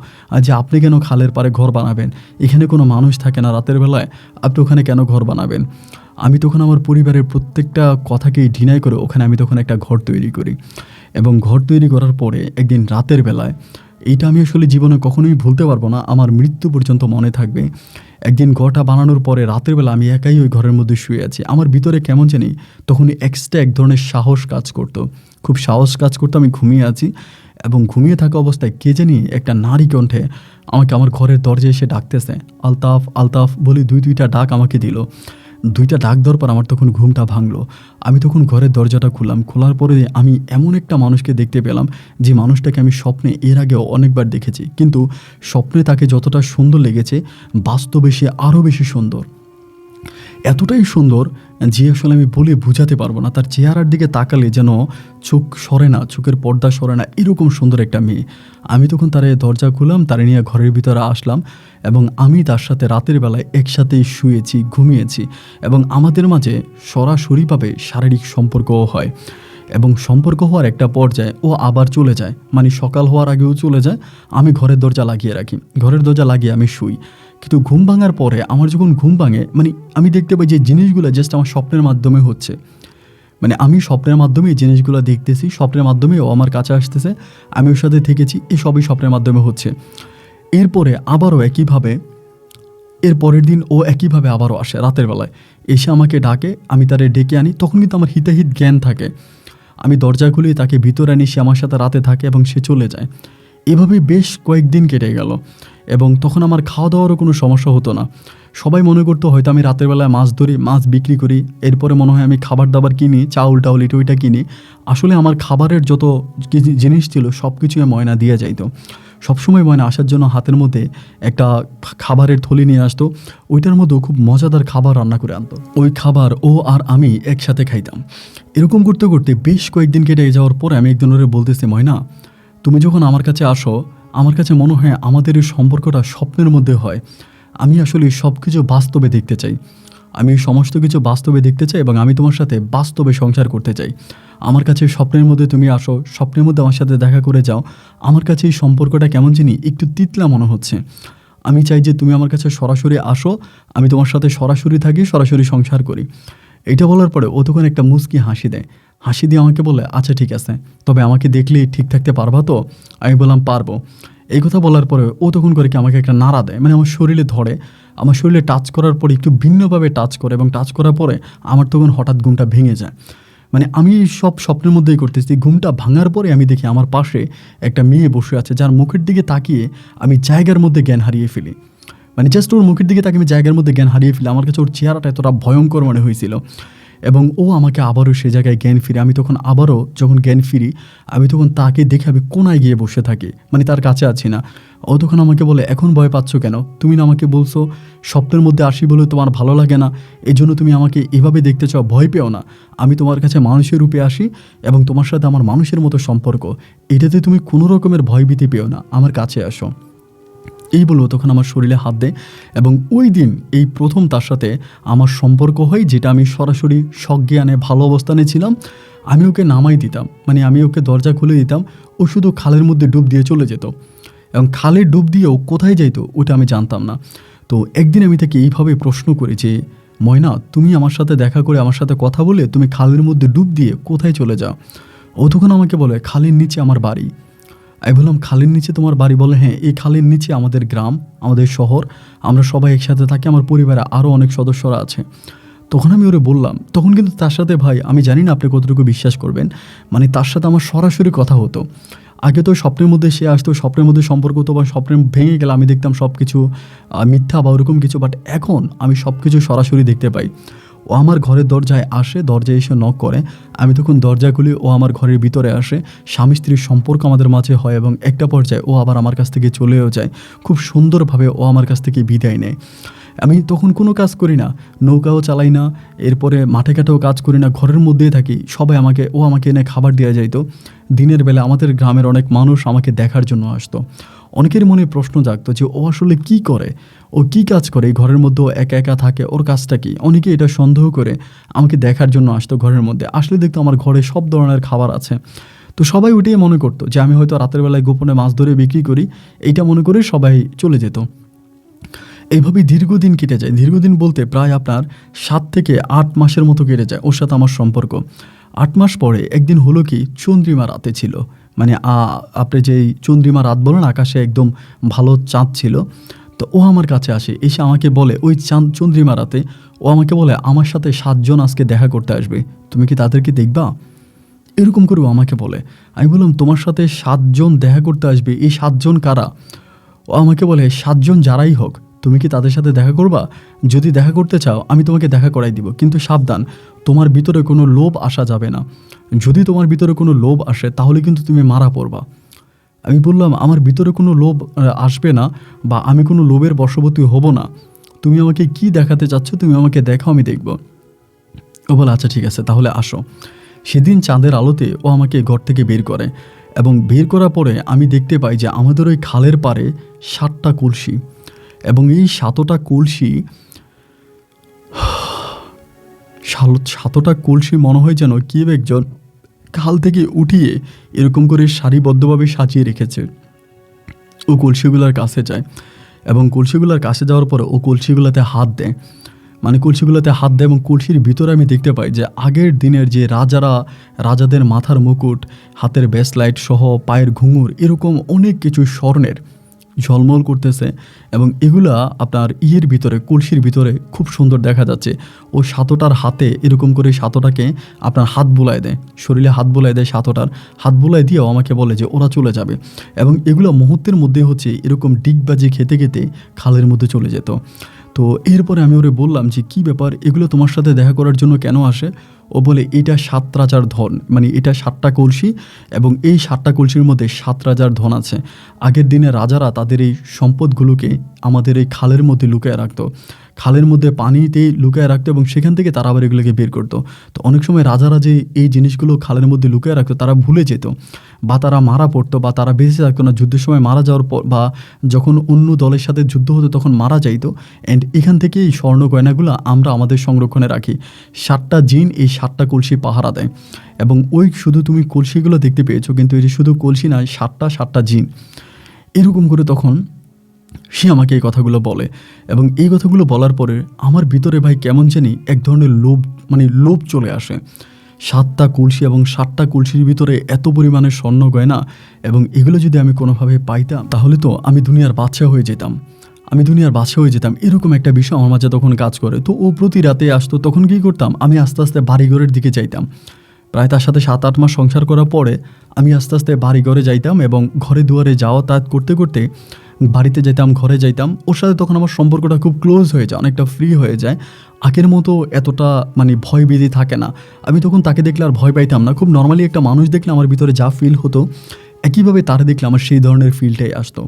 যে আপনি কেন খালের পাড়ে ঘর বানাবেন, এখানে কোনো মানুষ থাকে না রাতের বেলায়, আপনি ওখানে কেন ঘর বানাবেন। আমি তখন আমার পরিবারের প্রত্যেকটা কথাকেই ডিনাই করে ওখানে আমি তখন একটা ঘর তৈরি করি। এবং ঘর তৈরি করার পরে একদিন রাতের বেলায়, এইটা আমি আসলে জীবনে কখনোই ভুলতে পারবো না, আমার মৃত্যু পর্যন্ত মনে থাকবে। একদিন ঘরটা বানানোর পরে রাতের বেলা আমি একাই ওই ঘরের মধ্যে শুয়ে আছি। আমার ভিতরে কেমন জানি তখনই এক্সট্রা এক ধরনের সাহস কাজ করতো, খুব সাহস কাজ করতো। আমি ঘুমিয়ে আছি, এবং ঘুমিয়ে থাকা অবস্থায় কে জানি একটা নারী কণ্ঠে আমাকে আমার ঘরের দরজায় এসে ডাকতেছে, আলতাফ আলতাফ বলে দুইটা ডাক আমাকে দিল। দুইটা ডাক দেওয়ার পর আমার তখন ঘুমটা ভাঙলো। আমি তখন ঘরের দরজাটা খুললাম। খোলার পরে আমি এমন একটা মানুষকে দেখতে পেলাম, যে মানুষটাকে আমি স্বপ্নে এর আগেও অনেকবার দেখেছি, কিন্তু স্বপ্নে তাকে যতটা সুন্দর লেগেছে, বাস্তবে সে আরও বেশি সুন্দর। এতটাই সুন্দর যে আসলে আমি বলে বোঝাতে পারবো না। তার চেহারার দিকে তাকালে যেন চোখ সরে না, চোখের পর্দা সরে না, এরকম সুন্দর একটা মেয়ে। আমি তখন তার দরজা খুললাম, তারে নিয়ে ঘরের ভিতরে আসলাম, এবং আমি তার সাথে রাতের বেলায় একসাথেই শুয়েছি, ঘুমিয়েছি, এবং আমাদের মাঝে সরাসরিভাবে শারীরিক সম্পর্কও হয়। এবং সম্পর্ক হওয়ার একটা পর্যায়ে ও আবার চলে যায়, মানে সকাল হওয়ার আগেও চলে যায়। আমি ঘরের দরজা লাগিয়ে রাখি, ঘরের দরজা লাগিয়ে আমি শুই। কিন্তু ঘুম ভাঙার পরে আমার যখন ঘুম ভাঙে, মানে আমি দেখতে পাই যে জিনিসগুলো জাস্ট আমার স্বপ্নের মাধ্যমে হচ্ছে, মানে আমি স্বপ্নের মাধ্যমে এই জিনিসগুলো দেখতেছি, স্বপ্নের মাধ্যমে ও আমার কাছে আসতেছে, আমি ওর সাথে থেকেছি, এই সবই স্বপ্নের মাধ্যমে হচ্ছে। এরপরে আবারও একইভাবে, এর পরের দিন ও একইভাবে আবারও আসে রাতের বেলায়, এসে আমাকে ডাকে, আমি তারে ডেকে আনি। তখন কিন্তু আমার হিতাহিত জ্ঞান থাকে, আমি দরজা খুলি, তাকে ভিতরে আনি, সে আমার সাথে রাতে থাকে এবং সে চলে যায়। এভাবেই বেশ কয়েকদিন কেটে গেল, এবং তখন আমার খাওয়া দাওয়ারও কোনো সমস্যা হতো না। সবাই মনে করতো হয়তো আমি রাতের বেলায় মাছ ধরি, মাছ বিক্রি করি, এরপরে মনে হয় আমি খাবার দাবার কিনি, চাউল টাউল এটা ওইটা কিনি। আসলে আমার খাবারের যত জিনিস ছিল সব কিছুই ময়না দিয়ে যাইতো। সবসময় ময়না আসার জন্য হাতের মধ্যে একটা খাবারের থলি নিয়ে আসতো, ওইটার মধ্যেও খুব মজাদার খাবার রান্না করে আনতো। ওই খাবার ও আর আমি একসাথে খাইতাম। এরকম করতে করতে বেশ কয়েকদিন কেটে যাওয়ার পরে আমি একদিন ওরে বলতেছি, ময়না তুমি যখন আমার কাছে আসো, আমার কাছে মনে হয় আমাদের এই সম্পর্কটা স্বপ্নের মধ্যে হয়। আমি আসলে সব কিছু বাস্তবে দেখতে চাই, আমি সমস্ত কিছু বাস্তবে দেখতে চাই, এবং আমি তোমার সাথে বাস্তবে সংসার করতে চাই। আমার কাছে স্বপ্নের মধ্যে তুমি আসো, স্বপ্নের মধ্যে আমার সাথে দেখা করে যাও। আমার কাছে এই সম্পর্কটা কেমন জানি একটু তিতলা মনে হচ্ছে। আমি চাই যে তুমি আমার কাছে সরাসরি আসো, আমি তোমার সাথে সরাসরি থাকি, সরাসরি সংসার করি। এটা বলার পরে ও তখন একটা মুচকি হাসি দেয়, হাসি দিয়ে আমাকে বলে, আচ্ছা ঠিক আছে, তবে আমাকে দেখলেই ঠিক থাকতে পারবা তো? আমি বললাম পারবো। এই কথা বলার পরে ও তখন করে কি আমাকে একটা নাড়া দেয়, মানে আমার শরীরে ধরে, আমার শরীরে টাচ করার পরে একটু ভিন্নভাবে টাচ করে, এবং টাচ করার পরে আমার তখন হঠাৎ ঘুমটা ভেঙে যায়। মানে আমি সব স্বপ্নের মধ্যেই করতেছি। ঘুমটা ভাঙার পরে আমি দেখি আমার পাশে একটা মেয়ে বসে আছে, যার মুখের দিকে তাকিয়ে আমি জায়গার মধ্যে জ্ঞান হারিয়ে ফেলি। মানে জাস্ট ওর মুখের দিকে তাকিয়ে আমি জায়গার মধ্যে জ্ঞান হারিয়ে ফেলি। আমার কাছে ওর চেহারাটা এতটা ভয়ঙ্কর মনে হয়েছিল, এবং ও আমাকে আবারও সে জায়গায় জ্ঞান ফিরে। আমি তখন আবারও যখন জ্ঞান ফিরি, আমি তখন তাকে দেখে আমি কোনায় গিয়ে বসে থাকি, মানে তার কাছে আছি না। ও তখন আমাকে বলে, এখন ভয় পাচ্ছ কেন? তুমি না আমাকে বলছো স্বপ্নের মধ্যে আসি বলে তোমার ভালো লাগে না, এই জন্য তুমি আমাকে এভাবে দেখতে চাও, ভয় পেও না। আমি তোমার কাছে মানুষের রূপে আসি, এবং তোমার সাথে আমার মানুষের মতো সম্পর্ক, এটাতে তুমি কোনো রকমের ভয়ভীতি পেও না, আমার কাছে আসো। এই বলবো তখন আমার শরীরে হাত দেয়, এবং ওই দিন এই প্রথম তার সাথে আমার সম্পর্ক হয়, যেটা আমি সরাসরি সজ্ঞানে ভালো অবস্থানে ছিলাম। আমি ওকে নামাই দিতাম, মানে আমি ওকে দরজা খুলে দিতাম, ও শুধু খালের মধ্যে ডুব দিয়ে চলে যেত, এবং খালের ডুব দিয়েও কোথায় যাইতো ওটা আমি জানতাম না। তো একদিন আমি তাকে এইভাবে প্রশ্ন করি যে, ময়না তুমি আমার সাথে দেখা করে, আমার সাথে কথা বলে তুমি খালের মধ্যে ডুব দিয়ে কোথায় চলে যাও? ও তখন আমাকে বলে, খালের নিচে আমার বাড়ি। আমি বললাম, খালের নিচে তোমার বাড়ি? বলে, হ্যাঁ, এই খালের নিচে আমাদের গ্রাম, আমাদের শহর, আমরা সবাই একসাথে থাকি, আমার পরিবারে আরও অনেক সদস্যরা আছে। তখন আমি ওরে বললাম, তখন কিন্তু তার সাথে, ভাই আমি জানি না আপনি কতটুকু বিশ্বাস করবেন, মানে তার সাথে আমার সরাসরি কথা হতো। আগে তো স্বপ্নের মধ্যে সে আসতো, স্বপ্নের মধ্যে সম্পর্ক হতো, বা স্বপ্নে ভেঙে গেলে আমি দেখতাম সব কিছু মিথ্যা বা ওরকম কিছু, বাট এখন আমি সব কিছু সরাসরি দেখতে পাই। ও ও আমার ঘরের দরজায় আসে, দরজায় এসে নক করে। আমি তখন দরজা খুলি, ও আমার ঘরের ভিতরে আসে। স্বামী স্ত্রীর সম্পর্ক আমাদের মাঝে হয় এবং একটা পর্যায়ে ও আবার আমার কাছ থেকে চলেও যায়। খুব সুন্দরভাবে ও আমার কাছ থেকে বিদায় নেয়। আমি তখন কোনো কাজ করি না, নৌকাও চালাই না, এরপরে মাঠে ঘাটেও কাজ করি না, ঘরের মধ্যেই থাকি। সবাই ও আমাকে এনে খাবার দেওয়া যাইতো। দিনের বেলা আমাদের গ্রামের অনেক মানুষ আমাকে দেখার জন্য আসতো। অনেকের মনে প্রশ্ন জাগতো যে ও আসলে কি করে, ও কি কাজ করে, এই ঘরের মধ্যে ও একা একা থাকে, ওর কাজটা কি। অনেকে এটা সন্দেহ করে আমাকে দেখার জন্য আসতো ঘরের মধ্যে। আসলে দেখতো আমার ঘরে সব ধরনের খাবার আছে। তো সবাই ওইটাই মনে করতো যে আমি হয়তো রাতের বেলায় গোপনে মাছ ধরে বিক্রি করি, এইটা মনে করে সবাই চলে যেত। এইভাবেই দীর্ঘদিন কেটে যায়। দীর্ঘদিন বলতে প্রায় আপনার 7 থেকে 8 মাসের মতো কেটে যায় ওর সাথে আমার সম্পর্ক। 8 মাস পরে একদিন হলো কি, চন্দ্রিমা রাতে ছিল। মানে আপনি যেই চন্দ্রিমা রাত বলেন, আকাশে একদম ভালো চাঁদ ছিল। তো ও আমার কাছে আসে, এসে আমাকে বলে, ওই চন্দ্রিমা রাতে ও আমাকে বলে, আমার সাথে 7 জন আজকে দেখা করতে আসবে, তুমি কি তাদেরকে দেখবা? এরকম করে ও আমাকে বলে। আমি বললাম, তোমার সাথে 7 জন দেখা করতে আসবে, এই 7 জন কারা? ও আমাকে বলে, 7 জন যারাই হোক, তুমি কি তাদের সাথে দেখা করবা? যদি দেখা করতে চাও আমি তোমাকে দেখা করাই দিব, কিন্তু সাবধান, তোমার ভিতরে কোনো লোভ আসা যাবে না। যদি তোমার ভিতরে কোনো লোভ আসে তাহলে কিন্তু তুমি মারা পড়বা। আমি বললাম, আমার ভিতরে কোনো লোভ আসবে না, বা আমি কোনো লোভের বশবর্তী হব না। তুমি আমাকে কি দেখাতে চাচ্ছ, তুমি আমাকে দেখাও, আমি দেখব। ও বলে, আচ্ছা ঠিক আছে, তাহলে আসো। সেদিন চাঁদের আলোতে ও আমাকে ঘর থেকে বের করে, এবং বের করার পরে আমি দেখতে পাই যে আমাদের ওই খালের পাড়ে 7টা কলসি, এবং এই 7টা কলসি, 7টা কলসি মনে হয় যেন কেউ একজন খাল থেকে উঠিয়ে এরকম করে সারিবদ্ধভাবে সাজিয়ে রেখেছে। ও কলসিগুলোর কাছে যায়, এবং কলসিগুলোর কাছে যাওয়ার পরে ও কলসিগুলোতে হাত দেয়। মানে কলসিগুলোতে হাত দেয়, এবং কলসির ভিতরে আমি দেখতে পাই যে আগের দিনের যে রাজাদের মাথার মুকুট, হাতের ব্রেসলাইট সহ পায়ের ঘুঙুর, এরকম অনেক কিছু স্বর্ণের ঝলমল করতেছে। এবং এগুলা আপনার ভিতরে, কলসির ভিতরে খুব সুন্দর দেখা যাচ্ছে। ও 7টার হাতে এরকম করে 7টাকে আপনার হাত বুলায় দেয়, শরীরে হাত বুলায় দেয়, 7টার হাত বুলায় দিয়েও আমাকে বলে যে ওরা চলে যাবে। এবং এগুলো মুহূর্তের মধ্যে হচ্ছে এরকম ডিগবাজি খেতে খেতে খালের মধ্যে চলে যেত। তো এরপরে আমি ওরে বললাম যে কী ব্যাপার, এগুলো তোমার সাথে দেখা করার জন্য কেন আসে? ও বলে, এটা 7 রাজার ধন, মানে এটা 7টা কলসি, এবং এই 7টা কলসির মধ্যে 7 রাজার ধন আছে। আগের দিনে রাজারা তাদের এই সম্পদগুলোকে আমাদের এই খালের মধ্যে লুকিয়ে রাখতো, খালের মধ্যে পানিতে লুকিয়ে রাখতো, এবং সেখান থেকে তারা আবার এগুলোকে বের করতো। তো অনেক সময় রাজারা যে এই জিনিসগুলো খালের মধ্যে লুকিয়ে রাখতো, তারা ভুলে যেত, বা তারা মারা পড়তো, বা তারা বেঁচে থাকতো না। যুদ্ধের সময় মারা যাওয়ার পর, বা যখন অন্য দলের সাথে যুদ্ধ হতো তখন মারা যাইতো। অ্যান্ড এখান থেকে এই স্বর্ণ গয়নাগুলো আমরা আমাদের সংরক্ষণে রাখি। 7টা জিন এই 7টা কলসি পাহারা দেয়। এবং ওই শুধু তুমি কলসিগুলো দেখতে পেয়েছো, কিন্তু এটি শুধু কলসি নয়, 7টা জিন। এরকম করে তখন সে আমাকে এই কথাগুলো বলে, এবং এই কথাগুলো বলার পরে আমার ভিতরে ভাই কেমন জানি এক ধরনের লোভ চলে আসে। 7টা কলসি, এবং 7টা কলসির ভিতরে এত পরিমাণে স্বর্ণ গয়না, এবং এগুলো যদি আমি কোনোভাবে পাইতাম তাহলে তো আমি দুনিয়ার বাদশা হয়ে যেতাম। এরকম একটা বিষয় আমার মাঝে তখন কাজ করে। তো ও প্রতি রাতে আসতো, তখন কী করতাম, আমি আস্তে আস্তে বাড়িঘরের দিকে যাইতাম। প্রায় তার সাথে 7-8 মাস সংসার করার পরে আমি আস্তে আস্তে বাড়িঘরে যাইতাম, এবং ঘরে দুয়ারে যাতায়াত করতে করতে বাড়িতে যেতাম, ঘরে যাইতাম। ওর সাথে তখন আমার সম্পর্কটা খুব ক্লোজ হয়ে যায়, অনেকটা ফ্রি হয়ে যায়। আগের মতো এতটা ভয় ভীতি থাকে না। আমি তখন তাকে দেখলে আর ভয় পাইতাম না। খুব নর্মালি একটা মানুষ দেখলে আমার ভিতরে যা ফিল হতো, একইভাবে তারা দেখলে আমার সেই ধরনের ফিলটাই আসতো।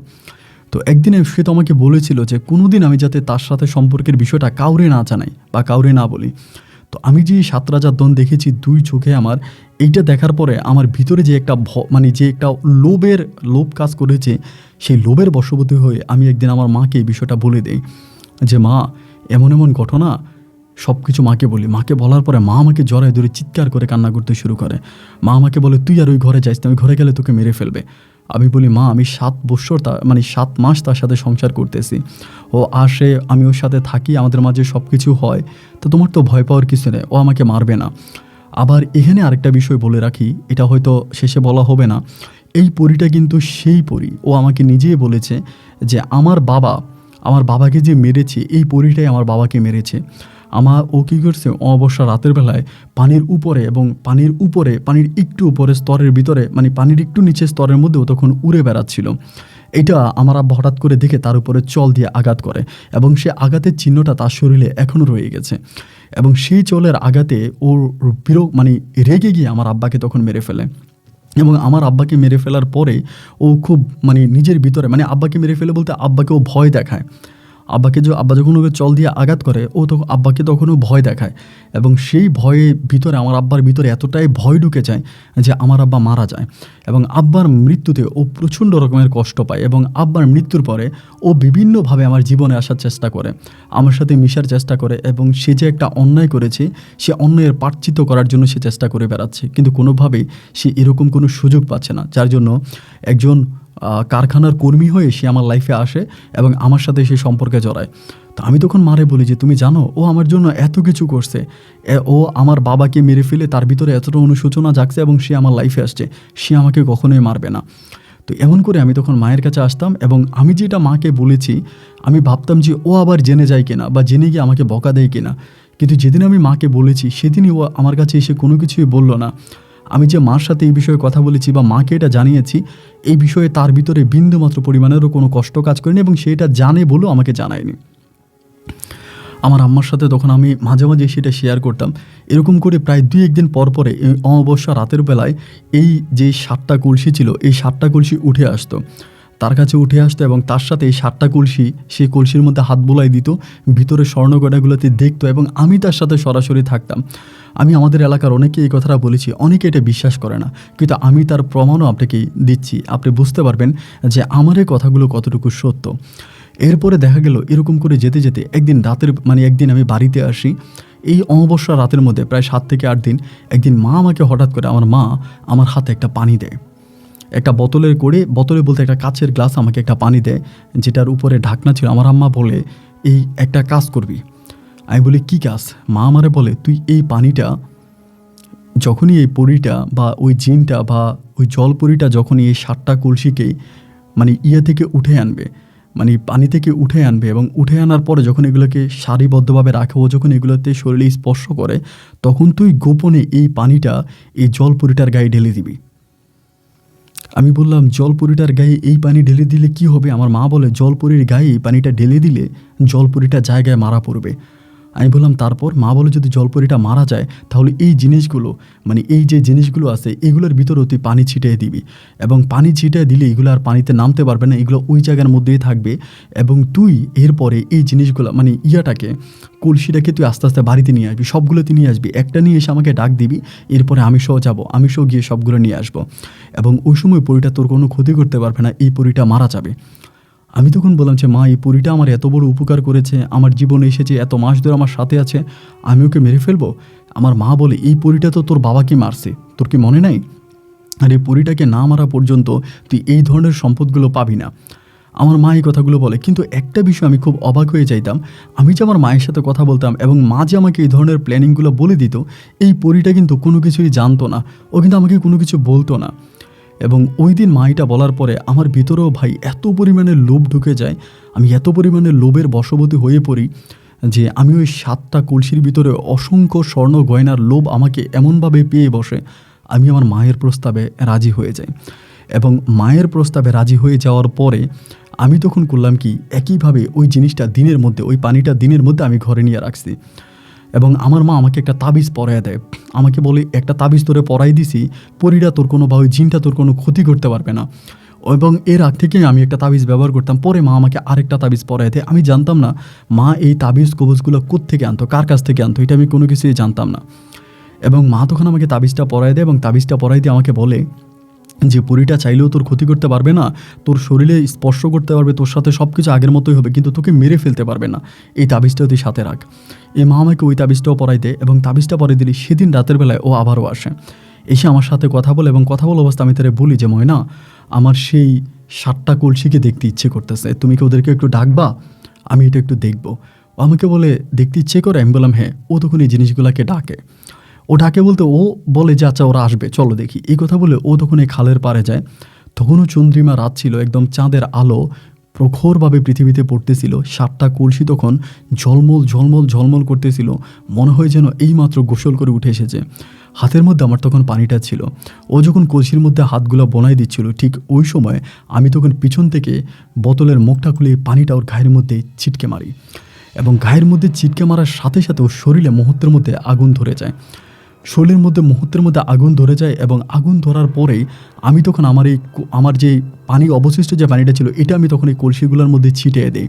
তো একদিন সে তো আমাকে বলেছিল যে কোনোদিন আমি যাতে তার সাথে সম্পর্কের বিষয়টা কাউরে না জানাই বা কাউরে না বলি। তো আমি যে 7 রাজার ধন দেখেছি 2 চোখে, আমার এইটা দেখার পরে আমার ভিতরে যে একটা যে একটা লোভ কাজ করেছে, সেই লোভের বশবর্তী হয়ে আমি একদিন আমার মাকে এই বিষয়টা বলে দেই যে মা, এমন এমন ঘটনা, সব কিছু মাকে বলি। মাকে বলার পরে মা আমাকে জড়ায় ধরে চিৎকার করে কান্না করতে শুরু করে। মা আমাকে বলে, তুই আর ওই ঘরে যাইস না, ওই ঘরে গেলে তোকে মেরে ফেলবে। আমি বলি, মা, আমি 7 বছর 7 মাস তার সাথে সংসার করতেছি, ও আসে, আমি ওর সাথে থাকি, আমাদের মাঝে সব কিছু হয়, তো তোমার তো ভয় পাওয়ার কিছু নেই, ও আমাকে মারবে না। আবার এখানে আরেকটা বিষয় বলে রাখি, এটা হয়তো শেষে বলা হবে না, এই পরীটা কিন্তু সেই পরী। ও আমাকে নিজেই বলেছে যে আমার বাবাকে যে মেরেছে, এই পরীটাই আমার বাবাকে মেরেছে। ও কী করছে, অমাবস্যা রাতের বেলায় পানির উপরে, এবং পানির একটু উপরে স্তরের ভিতরে, পানির একটু নিচে স্তরের মধ্যে ও তখন উড়ে বেড়াচ্ছিল। এটা আমার আব্বা হঠাৎ করে দেখে তার উপরে চল দিয়ে আঘাত করে, এবং সে আঘাতের চিহ্নটা তার শরীরে এখনও রয়ে গেছে। এবং সেই চলের আঘাতে ওর মানে রেগে গিয়ে আমার আব্বাকে তখন মেরে ফেলে। এবং আমার আব্বাকে মেরে ফেলার পরে ও খুব মানে নিজের ভিতরে মানে আব্বাকে মেরে ফেলে বলতে আব্বাকে ও ভয় দেখায়। আব্বা যখন ওকে চল দিয়ে আঘাত করে ও তো আব্বাকে তখনও ভয় দেখায়, এবং সেই ভয়ের ভিতরে আমার আব্বার ভিতরে এতটাই ভয় ঢুকে যায় যে আমার আব্বা মারা যায়। এবং আব্বার মৃত্যুতে ও প্রচণ্ড রকমের কষ্ট পায়, এবং আব্বার মৃত্যুর পরে ও বিভিন্নভাবে আমার জীবনে আসার চেষ্টা করে, আমার সাথে মিশার চেষ্টা করে, এবং সে যে একটা অন্যায় করেছে সে অন্যায়ের প্রায়শ্চিত্ত করার জন্য সে চেষ্টা করে বেড়াচ্ছে, কিন্তু কোনোভাবেই সে এরকম কোনো সুযোগ পাচ্ছে না, যার জন্য একজন কারখানার কর্মী হয়ে সে আমার লাইফে আসে এবং আমার সাথে সে সম্পর্কে জড়ায়। তো আমি তখন মারে বলি যে তুমি জানো ও আমার জন্য এত কিছু করছে, ও আমার বাবাকে মেরে ফেলে তার ভিতরে এতটা অনুশোচনা জাগছে এবং সে আমার লাইফে আসছে, সে আমাকে কখনোই মারবে না। তো এমন করে আমি তখন মায়ের কাছে আসতাম, এবং আমি যেটা মাকে বলেছি আমি ভাবতাম যে ও আবার জেনে যায় কিনা বা জেনে গিয়ে আমাকে বকা দেয় কিনা, কিন্তু যেদিন আমি মাকে বলেছি সেদিনই ও আমার কাছে এসে কোনো কিছুই বলল না। আমি যে মার সাথে এই বিষয়ে কথা বলেছি বা মাকে এটা জানিয়েছি, এই বিষয়ে তার ভিতরে বিন্দুমাত্র পরিমাণেরও কোনো কষ্ট কাজ করেনি, এবং সেটা জানে বলেও আমাকে জানায়নি। আমার আম্মার সাথে তখন আমি মাঝে মাঝে সেটা শেয়ার করতাম। এরকম করে প্রায় 2-1 দিন পর পরে এই অমাবস্যা রাতের বেলায় এই যে 7টা কলসি ছিল এই 7টা কলসি উঠে আসতো, তার কাছে উঠে আসতো, এবং তার সাথে এই 7টা কলসি সেই কলসির মধ্যে হাত বোলাই দিত, ভিতরে স্বর্ণগয়নাগুলোতে দেখতো, এবং আমি তার সাথে সরাসরি থাকতাম। আমি আমাদের এলাকার অনেকে এই কথাটা বলেছি, অনেকে এটা বিশ্বাস করে না, কিন্তু আমি তার প্রমাণও আপনাকে দিচ্ছি, আপনি বুঝতে পারবেন যে আমার এই কথাগুলো কতটুকু সত্য। এরপরে দেখা গেল এরকম করে যেতে যেতে একদিন আমি বাড়িতে আসি, এই অমাবস্যা রাতের মধ্যে প্রায় 7 থেকে 8 দিন। একদিন মা আমাকে হঠাৎ করে আমার হাতে একটা পানি দেয়, একটা বোতলে বলতে একটা কাচের গ্লাস আমাকে একটা পানি দেয়, যেটার উপরে ঢাকনা ছিল। আমার আম্মা বলে এই একটা কাজ করবি। আমি বলি কী কাজ? মা আমারে বলে তুই এই পানিটা যখনই এই পরীটা বা ওই জিনটা বা ওই জলপরীটা যখনই এই 7টা কলসিকে মানে থেকে উঠে আনবে, মানে পানি থেকে উঠে আনবে, এবং উঠে আনার পরে যখন এগুলোকে সারিবদ্ধভাবে রাখে, ও যখন এগুলোতে শরীরে স্পর্শ করে, তখন তুই গোপনে এই পানিটা এই জলপরীটার গায়ে ঢেলে দিবি। আমি বললাম জলপরীটার গায়ে এই পানি ঢেলে দিলে কি হবে? আমার মা বলে জলপরীর গায়ে এই পানিটা ঢেলে দিলে জলপরীটা জায়গায় মারা পড়বে। আমি বললাম তারপর? মা বলে যদি জলপরীটা মারা যায় তাহলে এই জিনিসগুলো মানে এই যে জিনিসগুলো আছে এগুলোর ভিতরেও তুই পানি ছিটিয়ে দিবি, এবং পানি ছিটিয়ে দিলে এগুলো আর পানিতে নামতে পারবে না, এগুলো ওই জায়গার মধ্যেই থাকবে, এবং তুই এরপরে এই জিনিসগুলো মানে কলসিটাকে তুই আস্তে আস্তে বাড়িতে নিয়ে আসবি, সবগুলোতে নিয়ে আসবি, একটা নিয়ে এসে আমাকে ডাক দিবি, এরপরে আমি সহ যাবো, আমি সহ গিয়ে সবগুলো নিয়ে আসবো, এবং ওই সময় পরীটা তোর কোনো ক্ষতি করতে পারবে না, এই পরীটা মারা যাবে। আমি তখন বললাম যে মা এই পরীটা আমার এত বড় উপকার করেছে, আমার জীবনে এসেছে, এত মাস ধরে আমার সাথে আছে, আমি ওকে মেরে ফেলবো? আমার মা বলে এই পরীটা তো তোর বাবাকে মারছে, তোর কি মনে নাই? আর এই পরীটাকে না মারা পর্যন্ত তুই এই ধরনের সম্পদগুলো পাবি না। আমার মা এই কথাগুলো বলে, কিন্তু একটা বিষয় আমি খুব অবাক হয়ে যাইতাম, আমি যে আমার মায়ের সাথে কথা বলতাম এবং মা যে আমাকে এই ধরনের প্ল্যানিংগুলো বলে দিত, এই পরীটা কিন্তু কোনো কিছুই জানতো না, ও কিন্তু আমাকে কোনো কিছু বলতো না। এবং ওই দিন মা এটা বলার পরে আমার ভিতরেও ভাই এত পরিমাণে লোভ ঢুকে যায়, আমি এত পরিমাণে লোভের বশবর্তী হয়ে পড়ি যে আমি ওই 7টা কলসির ভিতরে অসংখ্য স্বর্ণ গয়নার লোভ আমাকে এমনভাবে পেয়ে বসে, আমি আমার মায়ের প্রস্তাবে রাজি হয়ে যাই। এবং মায়ের প্রস্তাবে রাজি হয়ে যাওয়ার পরে আমি তখন করলাম কি, একইভাবে ওই জিনিসটা দিনের মধ্যে, ওই পানিটা দিনের মধ্যে আমি ঘরে নিয়ে রাখছি, এবং আমার মা আমাকে একটা তাবিজ পরাইয়া দেয়, আমাকে বলে একটা তাবিজ তোরে পরাই দিছি, পরীরা তোর কোনো বা ওই জিনটা তোর কোনো ক্ষতি করতে পারবে না। এবং এর আগ থেকে আমি একটা তাবিজ ব্যবহার করতাম, পরে মা আমাকে আরেকটা তাবিজ পরাই দেয়। আমি জানতাম না মা এই তাবিজ কবজগুলো কোত্থেকে আনতো, কার কাছ থেকে আনতো, এটা আমি কোনো কিছুই জানতাম না। এবং মা তখন আমাকে তাবিজটা পরাই দেয়, এবং তাবিজটা পরাই দিয়ে আমাকে বলে যে পরীটা চাইলেও তোর ক্ষতি করতে পারবে না, তোর শরীরে স্পর্শ করতে পারবে, তোর সাথে সব কিছু আগের মতোই হবে, কিন্তু তোকে মেরে ফেলতে পারবে না, এই তাবিজটাও তুই সাথে রাখ। এই মা আমাকে ওই তাবিজটাও পরাই দেয়, এবং তাবিজটা পরাই দিলি সেদিন রাতের বেলায় ও আবারও আসে, এসে আমার সাথে কথা বলে, এবং কথা বলা অবস্থা আমি তারে বলি যে ময়না, আমার সেই 7টা কলসিকে দেখতে ইচ্ছে করতেছে, তুমি কি ওদেরকে একটু ডাকবা, আমি এটা একটু দেখবো। ও আমাকে বলে দেখতে ইচ্ছে করে? আমি বললাম হ্যাঁ। ও তখন এই জিনিসগুলোকে ডাকে, ও ডাকে বলতে ও বলে যে আচ্ছা ওরা আসবে, চলো দেখি। এই কথা বলে ও তখন এই খালের পাড়ে যায়। তখনও চন্দ্রিমা রাত ছিল, একদম চাঁদের আলো প্রখরভাবে পৃথিবীতে পড়তেছিল, 7টা কলসি তখন ঝলমল ঝলমল ঝলমল করতেছিল, মনে হয় যেন এইমাত্র গোসল করে উঠে এসেছে। হাতের মধ্যে আমার তখন পানিটা ছিল, ও যখন কলসির মধ্যে হাতগুলো বনাই দিচ্ছিল, ঠিক ওই সময় আমি তখন পিছন থেকে বোতলের মুখটা খুলে পানিটা ওর গায়ের মধ্যে ছিটকে মারি, এবং গায়ের মধ্যে চিটকে মারার সাথে সাথে ওর শরীরে মুহূর্তের মধ্যে আগুন ধরে যায়। শরীরের মধ্যে মুহূর্তের মধ্যে আগুন ধরে যায় এবং আগুন ধরার পরেই আমি তখন আমার যে পানি অবশিষ্ট যে পানিটা ছিল এটা আমি তখন এই কলসিগুলোর মধ্যে ছিটিয়ে দিই।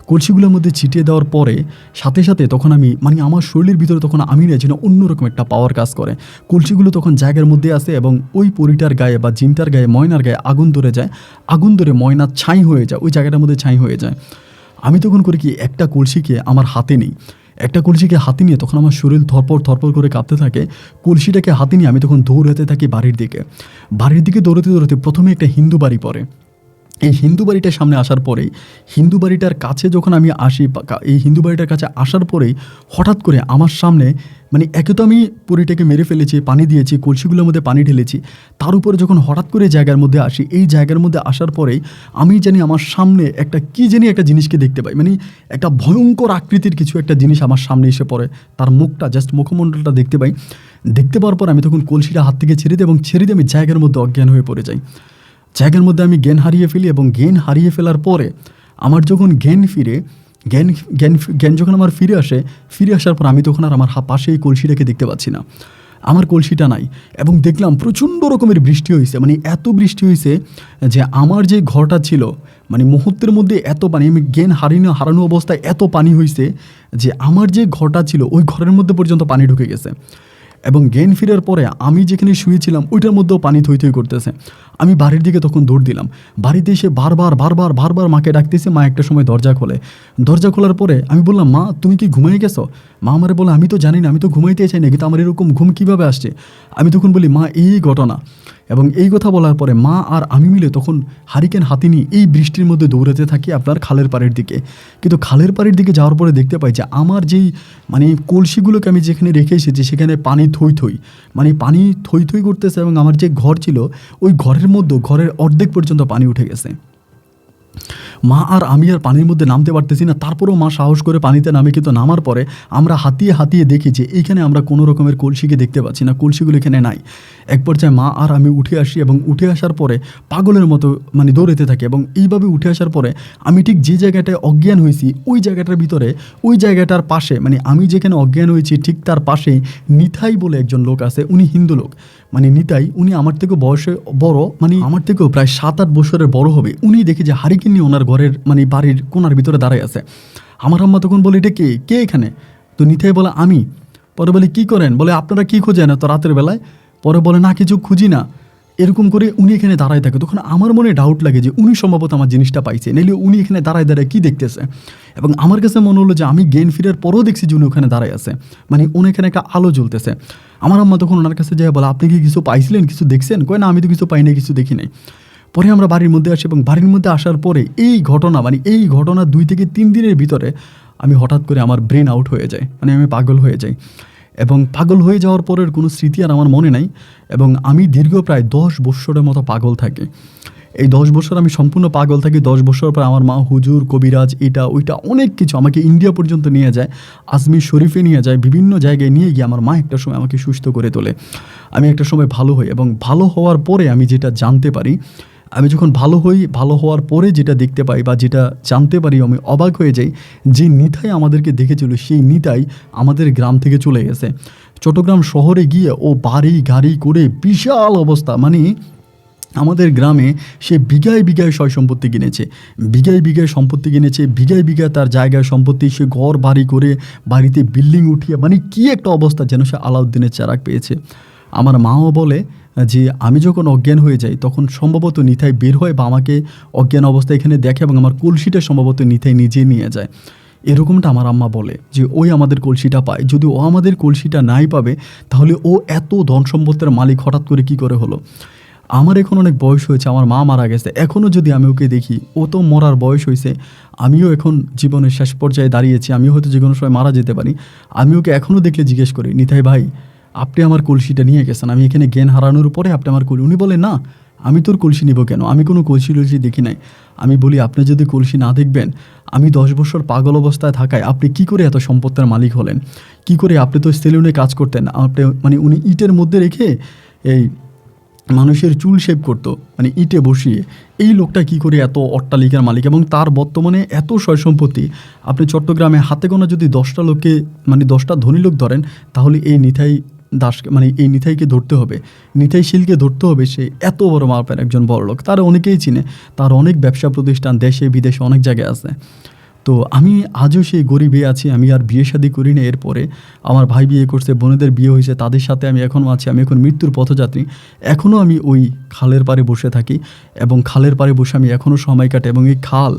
কলসিগুলোর মধ্যে ছিটিয়ে দেওয়ার পরে সাথে সাথে তখন আমি আমার শরীরের ভিতরে তখন আমি না যেন অন্যরকম একটা পাওয়ার কাজ করে। কলসিগুলো তখন জায়গার মধ্যে আসে এবং ওই পরিটার গায়ে বা জিনটার গায়ে, ময়নার গায়ে আগুন ধরে যায়। আগুন ধরে ময়না ছাই হয়ে যায়, ওই জায়গাটার মধ্যে ছাই হয়ে যায়। আমি তখন করি কি, একটা কলসিকে আমার হাতে নিই। একটা কলসিকে হাতে নিয়ে তখন আমার শরীর থরপর থরপর করে কাঁপতে থাকে। কলসিটাকে হাতে নিয়ে আমি তখন দৌড়াতে থাকি বাড়ির দিকে। বাড়ির দিকে দৌড়াতে দৌড়াতে প্রথমে একটা হিন্দু বাড়ি পড়ে। এই হিন্দু বাড়িটার সামনে আসার পরেই, হিন্দু বাড়িটার কাছে যখন আমি আসি, এই হিন্দু বাড়িটার কাছে আসার পরেই হঠাৎ করে আমার সামনে একে তো আমি পরিটাকে মেরে ফেলেছি, পানি দিয়েছি, কলসিগুলোর মধ্যে পানি ঢেলেছি, তার উপরে যখন হঠাৎ করে জায়গার মধ্যে আসি, এই জায়গার মধ্যে আসার পরেই আমি জানি আমার সামনে একটা একটা জিনিসকে দেখতে পাই। একটা ভয়ঙ্কর আকৃতির কিছু একটা জিনিস আমার সামনে এসে পড়ে। তার মুখটা, জাস্ট মুখমণ্ডলটা দেখতে পাই। দেখতে পাওয়ার পর আমি তখন কলসিটা হাত থেকে ছেড়ে দিই এবং ছেড়ে দিয়ে আমি জায়গার মধ্যে অজ্ঞান হয়ে পড়ে যাই। জায়গার মধ্যে আমি জ্ঞান হারিয়ে ফেলি এবং জ্ঞান হারিয়ে ফেলার পরে আমার যখন জ্ঞান যখন আমার ফিরে আসার পর আমি তখন আর আমার পাশে এই কলসিটাকে দেখতে পাচ্ছি না। আমার কলসিটা নাই এবং দেখলাম প্রচণ্ড রকমের বৃষ্টি হয়েছে। এত বৃষ্টি হয়েছে যে আমার যে ঘরটা ছিল মুহূর্তের মধ্যে এত পানি, আমি জ্ঞান হারানো অবস্থায় এত পানি হয়েছে যে আমার যে ঘরটা ছিল ওই ঘরের মধ্যে পর্যন্ত পানি ঢুকে গেছে। এবং জ্ঞান ফেরার পরে আমি যেখানে শুয়েছিলাম ওইটার মধ্যেও পানি থই থই করতেছে। আমি বাড়ির দিকে তখন দৌড় দিলাম। বাড়িতে এসে বারবার মাকে ডাকতেছে। মা একটা সময় দরজা খোলে। দরজা খোলার পরে আমি বললাম, মা তুমি কি ঘুমাই গেছো? মা আমারে বলে, আমি তো জানি না, আমি তো ঘুমাইতে চাই না, কিন্তু আমার এরকম ঘুম কীভাবে আসছে? আমি তখন বলি, মা এই ঘটনা। এবং এই কথা বলার পরে মা আর আমি মিলে তখন হারিকেন হাতে নিয়ে এই বৃষ্টির মধ্যে দৌড়াতে থাকি আপনার খালের পাড়ের দিকে। কিন্তু খালের পাড়ের দিকে যাওয়ার পরে দেখতে পাই যে আমার যেই কলসিগুলোকে আমি যেখানে রেখে এসেছি সেখানে পানি পানি থই থই করতেছে এবং আমার যে ঘর ছিল ওই ঘরের অর্ধেক পর্যন্ত পানি উঠে গেছে। মা আর আমি আর পানির মধ্যে নামতে পারতেছি না। তারপরেও মা সাহস করে পানিতে নামে, কিন্তু নামার পরে আমরা হাতিয়ে দেখি যে এইখানে আমরা কোনো রকমের কলসিকে দেখতে পাচ্ছি না, কলসিগুলো এখানে নাই। এক পর্যায়ে মা আর আমি উঠে আসি এবং উঠে আসার পরে পাগলের মতো দৌড়াতে থাকি। এবং এইভাবে উঠে আসার পরে আমি ঠিক যে জায়গাটায় অজ্ঞান হয়েছি ওই জায়গাটার ভিতরে, ওই জায়গাটার পাশে আমি যেখানে অজ্ঞান হয়েছি ঠিক তার পাশে নিতাই বলে একজন লোক আছে। উনি হিন্দু লোক, নিতাই। উনি আমার থেকেও বয়সে বড়, আমার থেকেও প্রায় 7-8 বছরের বড় হবে। উনি দেখি যে হারিকেন নিয়ে ওনার ঘরের বাড়ির কোনার ভিতরে দাঁড়ায় আছে। আমার আম্মা তখন বলে, এটা কে এখানে? তো নিতাই বলে, আমি। পরে বলে, কি করেন? বলে, আপনারা কি খোঁজেন এত রাতের বেলায়? পরে বলে, না কিছু খুঁজি না। এরকম করে উনি এখানে দাঁড়ায় থাকে। তখন আমার মনে ডাউট লাগে যে উনি সম্ভবত আমার জিনিসটা পাইছে, নাইলে উনি এখানে দাঁড়ায় কি দেখতেছে। এবং আমার কাছে মনে হলো যে আমি জ্ঞান ফিরার পরও দেখছি যে উনি ওখানে দাঁড়ায় আছে, উনি এখানে একটা আলো জ্বলতেছে। আমার আম্মা তখন ওনার কাছে যায় বলে, আপনি কি কিছু পাইছিলেন, কিছু দেখছেন? কয় না, আমি তো কিছু পাই নাই, কিছু দেখি নাই। পরে আমরা বাড়ির মধ্যে আসি এবং বাড়ির মধ্যে আসার পরে এই ঘটনা 2 থেকে 3 দিনের ভিতরে আমি হঠাৎ করে আমার ব্রেন আউট হয়ে যায়, আমি পাগল হয়ে যাই। এবং পাগল হয়ে যাওয়ার পরের কোনো স্মৃতি আর আমার মনে নাই। এবং আমি দীর্ঘ প্রায় 10 বছরের মতো পাগল থাকি। এই 10 বছর আমি সম্পূর্ণ পাগল থাকি। 10 বছর পর আমার মা হুজুর, কবিরাজ, এটা ওইটা অনেক কিছু আমাকে ইন্ডিয়া পর্যন্ত নিয়ে যায়, আজমির শরীফে নিয়ে যায়, বিভিন্ন জায়গায় নিয়ে গিয়ে আমার মা একটা সময় আমাকে সুস্থ করে তোলে। আমি একটা সময় ভালো হই এবং ভালো হওয়ার পরে আমি যেটা জানতে পারি, আমি যখন ভালো হওয়ার পরে যেটা দেখতে পাই বা যেটা জানতে পারি, আমি অবাক হয়ে যাই যে নিতাই আমাদেরকে দেখেছিল সেই নিতাই আমাদের গ্রাম থেকে চলে গেছে। চট্টগ্রাম শহরে গিয়ে ও বাড়ি গাড়ি করে বিশাল অবস্থা, আমাদের গ্রামে সে বিঘায় সয় সম্পত্তি কিনেছে, বিঘায় তার জায়গায় সম্পত্তি, সে ঘর বাড়ি করে বাড়িতে বিল্ডিং উঠিয়ে কি একটা অবস্থা, যেন সে আলাউদ্দিনের চেরাগ পেয়েছে। আমার মাও বলে যে আমি যখন অজ্ঞান হয়ে যাই তখন সম্ভবত নিতাই বের হয় বা আমাকে অজ্ঞান অবস্থায় এখানে দেখে এবং আমার কলসিটা সম্ভবত নিতাই নিজে নিয়ে যায়। এরকমটা আমার আম্মা বলে যে ওই আমাদের কলসিটা পায়। যদি ও আমাদের কলসিটা নাই পাবে তাহলে ও এত ধন সম্পত্তির মালিক হঠাৎ করে কি করে হলো? আমার এখন অনেক বয়স হয়েছে, আমার মা মারা গেছে, এখনও যদি আমি ওকে দেখি, ও তো মরার বয়স হয়েছে, আমিও এখন জীবনের শেষ পর্যায়ে দাঁড়িয়েছি, আমিও হয়তো যে কোনো সময় মারা যেতে পারি। আমি ওকে এখনও দেখলে জিজ্ঞেস করি, নিতাই ভাই আপনি আমার কলসিটা নিয়ে গেছেন, আমি এখানে জ্ঞান হারানোর পরে আপনি আমার কলসি। উনি বলে, না আমি তোর কলসি নিব কেন, আমি কোনো কলসি দেখি নাই। আমি বলি, আপনি যদি কলসি না দেখবেন, আমি 10 বছর পাগল অবস্থায় থাকায় আপনি কি করে এত সম্পত্তির মালিক হলেন? কি করে? আপনি তো সেলুনে কাজ করতেন, আপনি উনি ইটের মধ্যে রেখে এই মানুষের চুল শেভ করতো মানে ইটে বসিয়ে। এই লোকটা কি করে এত অট্টালিকার মালিক এবং তার বর্তমানে এত সয় সম্পত্তি। আপনি চট্টগ্রামে হাতে গোনা যদি 10টা লোককে মানে 10টা ধনী লোক ধরেন, তাহলে এই নিতাই দাস মানে এই নিতাইকে ধরতে হবে, নিতাই শীলকে ধরতে হবে। সে এত বড় মাপের একজন বড় লোক, তার অনেকেই চিনে, তার অনেক ব্যবসা প্রতিষ্ঠান দেশে বিদেশে অনেক জায়গায় আছে। তো আমি আজও সেই গরিবে আছি। আমি আর বিয়ে শাদী করি না। এরপরে আমার ভাই বিয়ে করছে, বোনেদের বিয়ে হয়েছে, তাদের সাথে আমি এখনও আছি। আমি এখন মৃত্যুর পথযাত্রী। এখনও আমি ওই খালের পাড়ে বসে থাকি এবং খালের পাড়ে বসে আমি এখনও সময় কাটে এবং এই খাল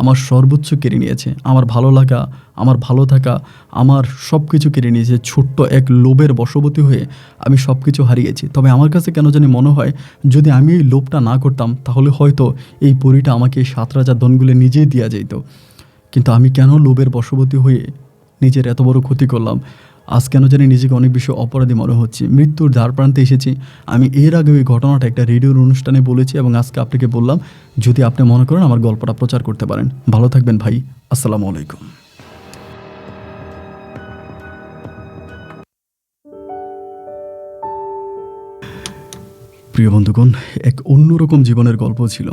আমার সর্বোচ্চ কেড়ে নিয়েছে। আমার ভালো লাগা, আমার ভালো থাকা, আমার সব কিছু কেড়ে নিয়েছে। ছোট্ট এক লোভের বশবর্তী হয়ে আমি সব কিছু হারিয়েছি। তবে আমার কাছে কেন জানি মনে হয়, যদি আমি এই লোভটা না করতাম তাহলে হয়তো এই পরীটা আমাকে 7 রাজার ধনগুলো নিজেই দেওয়া যেত। কিন্তু আমি কেন লোভের বশবর্তী হয়ে নিজের এত বড় ক্ষতি করলাম? আজ কেন জানি নিজেকে অনেক বেশি অপরাধী মনে হচ্ছে। মৃত্যুর দ্বার প্রান্তে এসেছি। আমি এর আগে ওই ঘটনাটা একটা রেডিওর অনুষ্ঠানে বলেছি এবং আজকে আপনাকে বললাম, যদি আপনি মনে করেন আমার গল্পটা প্রচার করতে পারেন। ভালো থাকবেন ভাই। আসসালামু আলাইকুম। প্রিয় বন্ধুগণ, এক অন্যরকম জীবনের গল্প ছিল,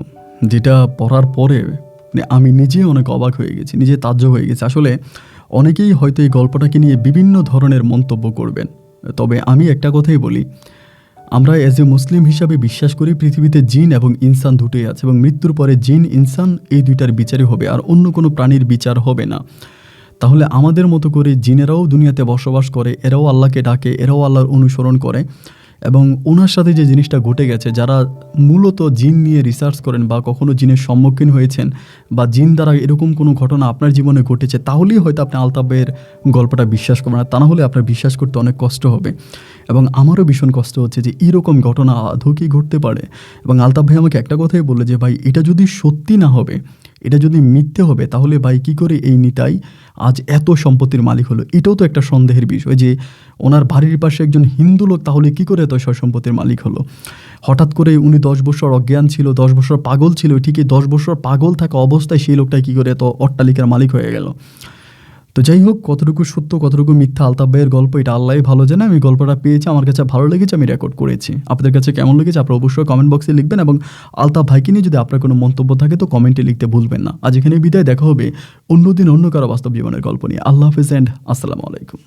যেটা পড়ার পরে মানে আমি নিজে অনেক অবাক হয়ে গেছি, নিজে তাজ্জব হয়ে গেছি। আসলে অনেকেই হয়তো এই গল্পটাকে নিয়ে বিভিন্ন ধরনের মন্তব্য করবেন, তবে আমি একটা কথাই বলি, আমরা অ্যাজ এ মুসলিম হিসাবে বিশ্বাস করি পৃথিবীতে জিন এবং ইনসান দুটোই আছে এবং মৃত্যুর পরে জিন ইনসান এই দুইটার বিচারই হবে, আর অন্য কোনো প্রাণীর বিচার হবে না। তাহলে আমাদের মতো করে জিনেরাও দুনিয়াতে বসবাস করে, এরাও আল্লাহকে ডাকে, এরাও আল্লাহর অনুসরণ করে। এবং ওনার সাথে যে জিনিসটা ঘটে গেছে, যারা মূলত জিন নিয়ে রিসার্চ করেন বা কখনো জিনের সম্মুখীন হয়েছেন বা জিন দ্বারা এরকম কোনো ঘটনা আপনার জীবনে ঘটেছে, তাহলেই হয়তো আপনি আলতাফ ভাইয়ের গল্পটা বিশ্বাস করবেন। আর তা না হলে আপনার বিশ্বাস করতে অনেক কষ্ট হবে। এবং আমারও ভীষণ কষ্ট হচ্ছে যে এরকম ঘটনা আদৌ কি ঘটতে পারে। এবং আলতাফ ভাই আমাকে একটা কথাই বললো যে ভাই, এটা যদি সত্যি না হবে, এটা যদি মিথ্যে হবে, তাহলে ভাই কী করে এই নিতাই আজ এত সম্পত্তির মালিক হলো? এটাও তো একটা সন্দেহের বিষয় যে ওনার বাড়ির পাশে একজন হিন্দু লোক তাহলে কী করে এত সম্পত্তির মালিক হলো? হঠাৎ করে উনি 10 বছর অজ্ঞান ছিল, 10 বছর পাগল ছিল, ঠিকই 10 বছর পাগল থাকা অবস্থায় সেই লোকটাই কী করে এত অট্টালিকার মালিক হয়ে গেল? তো যাই হোক, কতটুকু সত্য কতটুকু মিথ্যা আলতাফ ভাইয়ের গল্প এটা আল্লাহই ভালো জানে। আমি গল্পটা পেয়েছি, আমার কাছে ভালো লেগেছে, আমি রেকর্ড করেছি। আপনাদের কাছে কেমন লেগেছে আপনারা অবশ্যই কমেন্ট বক্সে লিখবেন এবং আলতাফ ভাইকে নিয়ে যদি আপনার কোনো মন্তব্য থাকে তো কমেন্টে লিখতে ভুলবেন না। আজ এখানে বিদায়, দেখা হবে অন্যদিন অন্য কারো বাস্তব জীবনের গল্প নিয়ে। আল্লাহ হাফেজ অ্যান্ড আসসালামু আলাইকুম।